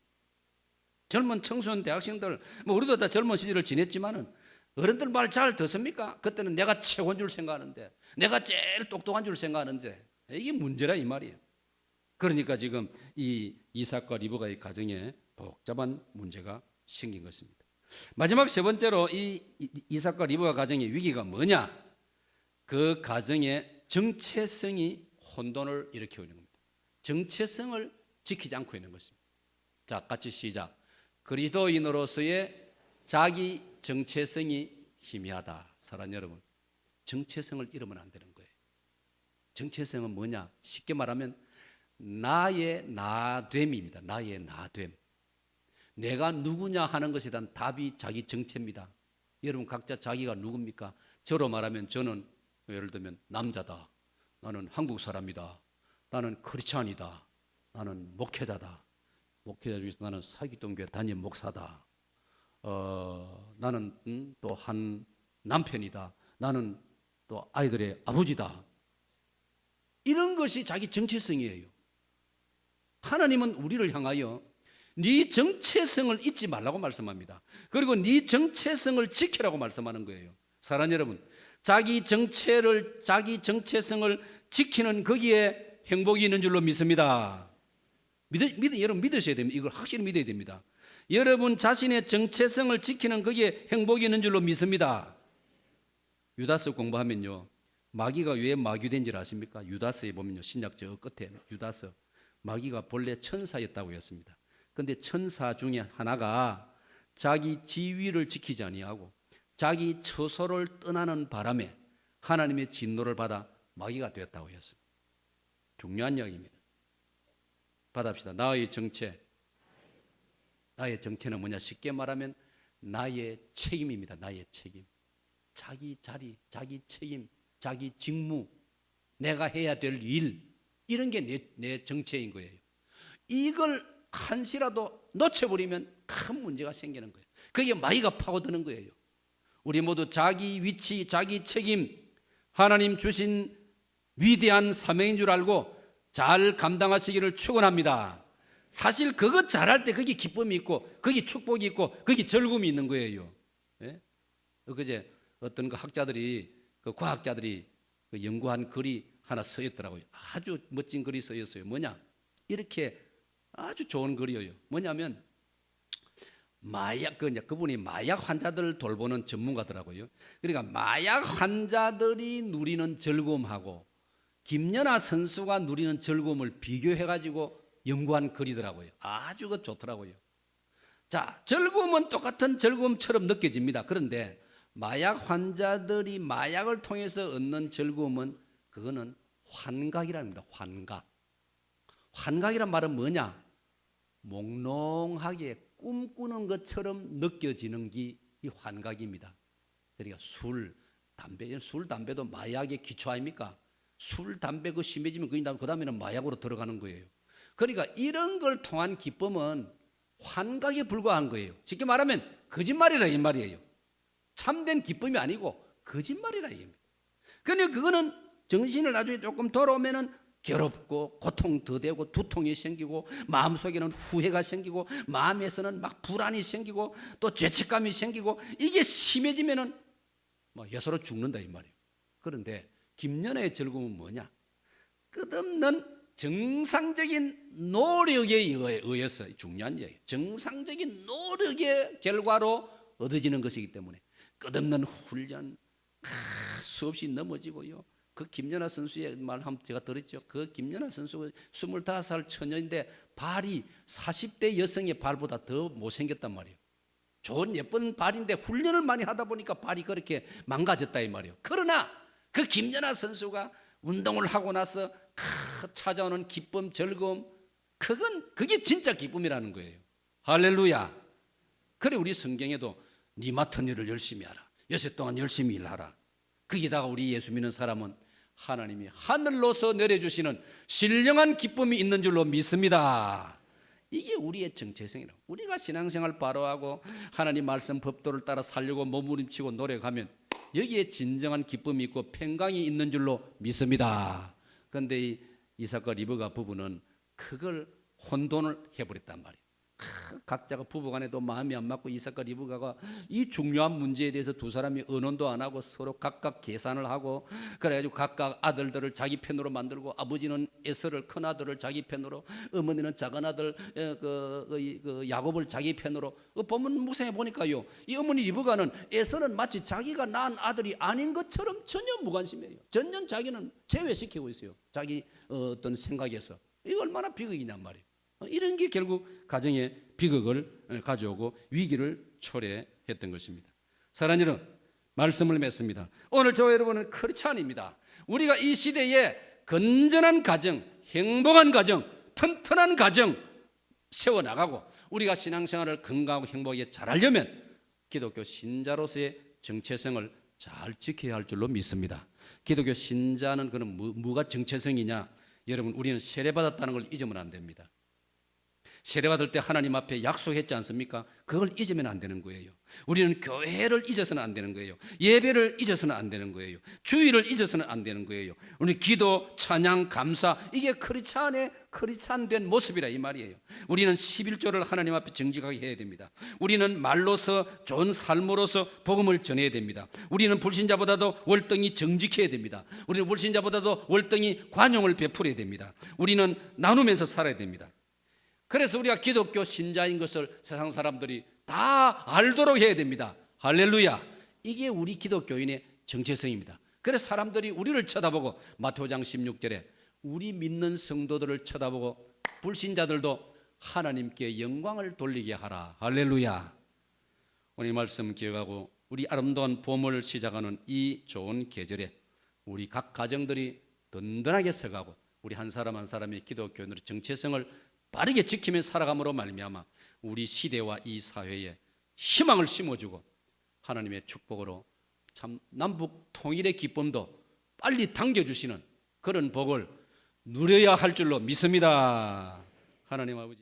젊은 청소년 대학생들, 뭐 우리도 다 젊은 시절을 지냈지만은 어른들 말 잘 듣습니까? 그때는 내가 최고인 줄 생각하는데, 내가 제일 똑똑한 줄 생각하는데, 이게 문제라 이 말이에요. 그러니까 지금 이 이삭과 리브가의 가정에 복잡한 문제가 생긴 것입니다. 마지막 세 번째로 이 이삭과 리브가 가정의 위기가 뭐냐? 그 가정의 정체성이 혼돈을 일으키고 있는 겁니다. 정체성을 지키지 않고 있는 것입니다. 자, 같이 시작. 그리스도인으로서의 자기 정체성이 희미하다. 사랑하는 여러분, 정체성을 잃으면 안 되는 거예요. 정체성은 뭐냐? 쉽게 말하면 나의 나됨입니다. 나의 나됨. 내가 누구냐 하는 것에 대한 답이 자기 정체입니다. 여러분 각자 자기가 누굽니까? 저로 말하면 저는 예를 들면 남자다. 나는 한국 사람이다. 나는 크리스찬이다. 나는 목회자다. 목회자 중에서 나는 사기동교회 담임 목사다. 나는 또 한 남편이다. 나는 또 아이들의 아버지다. 이런 것이 자기 정체성이에요. 하나님은 우리를 향하여 네 정체성을 잊지 말라고 말씀합니다. 그리고 네 정체성을 지키라고 말씀하는 거예요. 사랑하는 여러분, 자기 정체성을 지키는 거기에 행복이 있는 줄로 믿습니다. 여러분 믿으셔야 됩니다. 이걸 확실히 믿어야 됩니다. 여러분 자신의 정체성을 지키는 거기에 행복이 있는 줄로 믿습니다. 유다서 공부하면요, 마귀가 왜 마귀된 줄 아십니까? 유다서에 보면요, 신약 저 끝에 유다서, 마귀가 본래 천사였다고 했습니다. 그런데 천사 중에 하나가 자기 지위를 지키지 아니하고 자기 처소를 떠나는 바람에 하나님의 진노를 받아 마귀가 되었다고 했습니다. 중요한 이야기입니다. 받아봅시다. 나의 정체. 나의 정체는 뭐냐? 쉽게 말하면 나의 책임입니다. 나의 책임. 자기 자리, 자기 책임, 자기 직무, 내가 해야 될 일, 이런 게 내 정체인 거예요. 이걸 한시라도 놓쳐버리면 큰 문제가 생기는 거예요. 그게 마귀가 파고드는 거예요. 우리 모두 자기 위치, 자기 책임, 하나님 주신 위대한 사명인 줄 알고 잘 감당하시기를 축원합니다. 사실 그것 잘할 때 거기 기쁨이 있고 거기 축복이 있고 거기 즐거움이 있는 거예요. 예? 그제 어떤 그 학자들이, 그 과학자들이 그 연구한 글이 하나 써 있더라고요. 아주 멋진 글이 써 있어요. 뭐냐? 이렇게 아주 좋은 글이에요. 뭐냐면 그분이 마약 환자들을 돌보는 전문가더라고요. 그러니까 마약 환자들이 누리는 즐거움하고 김연아 선수가 누리는 즐거움을 비교해가지고 연구한 글이더라고요. 아주 좋더라고요. 자, 즐거움은 똑같은 즐거움처럼 느껴집니다. 그런데 마약 환자들이 마약을 통해서 얻는 즐거움은 그거는 환각이랍니다. 환각. 환각이란 말은 뭐냐? 몽롱하게 꿈꾸는 것처럼 느껴지는 게 이 환각입니다. 그러니까 술, 담배도 마약의 기초 아닙니까? 술, 담배 그 심해지면 그 다음에는 마약으로 들어가는 거예요. 그러니까 이런 걸 통한 기쁨은 환각에 불과한 거예요. 쉽게 말하면 거짓말이라 이 말이에요. 참된 기쁨이 아니고 거짓말이라 이 말이에요. 그런데 그거는 정신을 나중에 조금 돌아오면은 괴롭고 고통 더 되고 두통이 생기고 마음속에는 후회가 생기고 마음에서는 막 불안이 생기고 또 죄책감이 생기고 이게 심해지면은 뭐 예서로 죽는다 이 말이에요. 그런데 김연아의 즐거움은 뭐냐? 끝없는 정상적인 노력에 의해서, 중요한 얘기예요. 정상적인 노력의 결과로 얻어지는 것이기 때문에 끝없는 훈련, 수없이 넘어지고요. 그 김연아 선수의 말 한번 제가 들었죠. 그 김연아 선수가 25살 처녀인데 발이 40대 여성의 발보다 더 못생겼단 말이에요. 좋은 예쁜 발인데 훈련을 많이 하다 보니까 발이 그렇게 망가졌다 이 말이에요. 그러나 그 김연아 선수가 운동을 하고 나서 찾아오는 기쁨, 즐거움, 그게 진짜 기쁨이라는 거예요. 할렐루야. 그래 우리 성경에도 네 맡은 일을 열심히 하라. 여세 동안 열심히 일하라. 거기다가 우리 예수 믿는 사람은 하나님이 하늘로서 내려주시는 신령한 기쁨이 있는 줄로 믿습니다. 이게 우리의 정체성이라고. 우리가 신앙생활 바로 하고 하나님 말씀 법도를 따라 살려고 몸부림치고 노력하면 여기에 진정한 기쁨이 있고 평강이 있는 줄로 믿습니다. 그런데 이 이삭과 리브가 부부는 그걸 혼돈을 해버렸단 말이에요. 각자가 부부간에도 마음이 안 맞고 이삭과 리브가가 이 중요한 문제에 대해서 두 사람이 의논도 안 하고 서로 각각 계산을 하고 그래가지고 각각 아들들을 자기 편으로 만들고 아버지는 에서를 큰 아들을 자기 편으로 어머니는 작은 아들 그 야곱을 자기 편으로 본문 묵상해 보니까요 이 어머니 리브가는 에서는 마치 자기가 낳은 아들이 아닌 것처럼 전혀 무관심해요. 전혀 자기는 제외시키고 있어요. 자기 어떤 생각에서. 이거 얼마나 비극이냔 말이에요. 이런 게 결국 가정의 비극을 가져오고 위기를 초래했던 것입니다. 사랑하는 여러분, 말씀을 맺습니다. 오늘 저와 여러분은 크리스찬입니다. 우리가 이 시대에 건전한 가정, 행복한 가정, 튼튼한 가정 세워나가고 우리가 신앙생활을 건강하고 행복하게 잘하려면 기독교 신자로서의 정체성을 잘 지켜야 할 줄로 믿습니다. 기독교 신자는 그는 뭐가 정체성이냐? 여러분, 우리는 세례받았다는 걸 잊으면 안 됩니다. 세례받을 때 하나님 앞에 약속했지 않습니까? 그걸 잊으면 안 되는 거예요. 우리는 교회를 잊어서는 안 되는 거예요. 예배를 잊어서는 안 되는 거예요. 주의를 잊어서는 안 되는 거예요. 우리 기도, 찬양, 감사, 이게 크리스찬된 모습이라 이 말이에요. 우리는 11조를 하나님 앞에 정직하게 해야 됩니다. 우리는 말로서 좋은 삶으로서 복음을 전해야 됩니다. 우리는 불신자보다도 월등히 정직해야 됩니다. 우리는 불신자보다도 월등히 관용을 베풀어야 됩니다. 우리는 나누면서 살아야 됩니다. 그래서 우리가 기독교 신자인 것을 세상 사람들이 다 알도록 해야 됩니다. 할렐루야. 이게 우리 기독교인의 정체성입니다. 그래서 사람들이 우리를 쳐다보고 마태복음 16절에 우리 믿는 성도들을 쳐다보고 불신자들도 하나님께 영광을 돌리게 하라. 할렐루야. 오늘 말씀 기억하고 우리 아름다운 봄을 시작하는 이 좋은 계절에 우리 각 가정들이 든든하게 서가고 우리 한 사람 한 사람의 기독교인으로 정체성을 빠르게 지키며 살아감으로 말미암아 우리 시대와 이 사회에 희망을 심어주고 하나님의 축복으로 참 남북 통일의 기쁨도 빨리 당겨주시는 그런 복을 누려야 할 줄로 믿습니다. 하나님 아버지.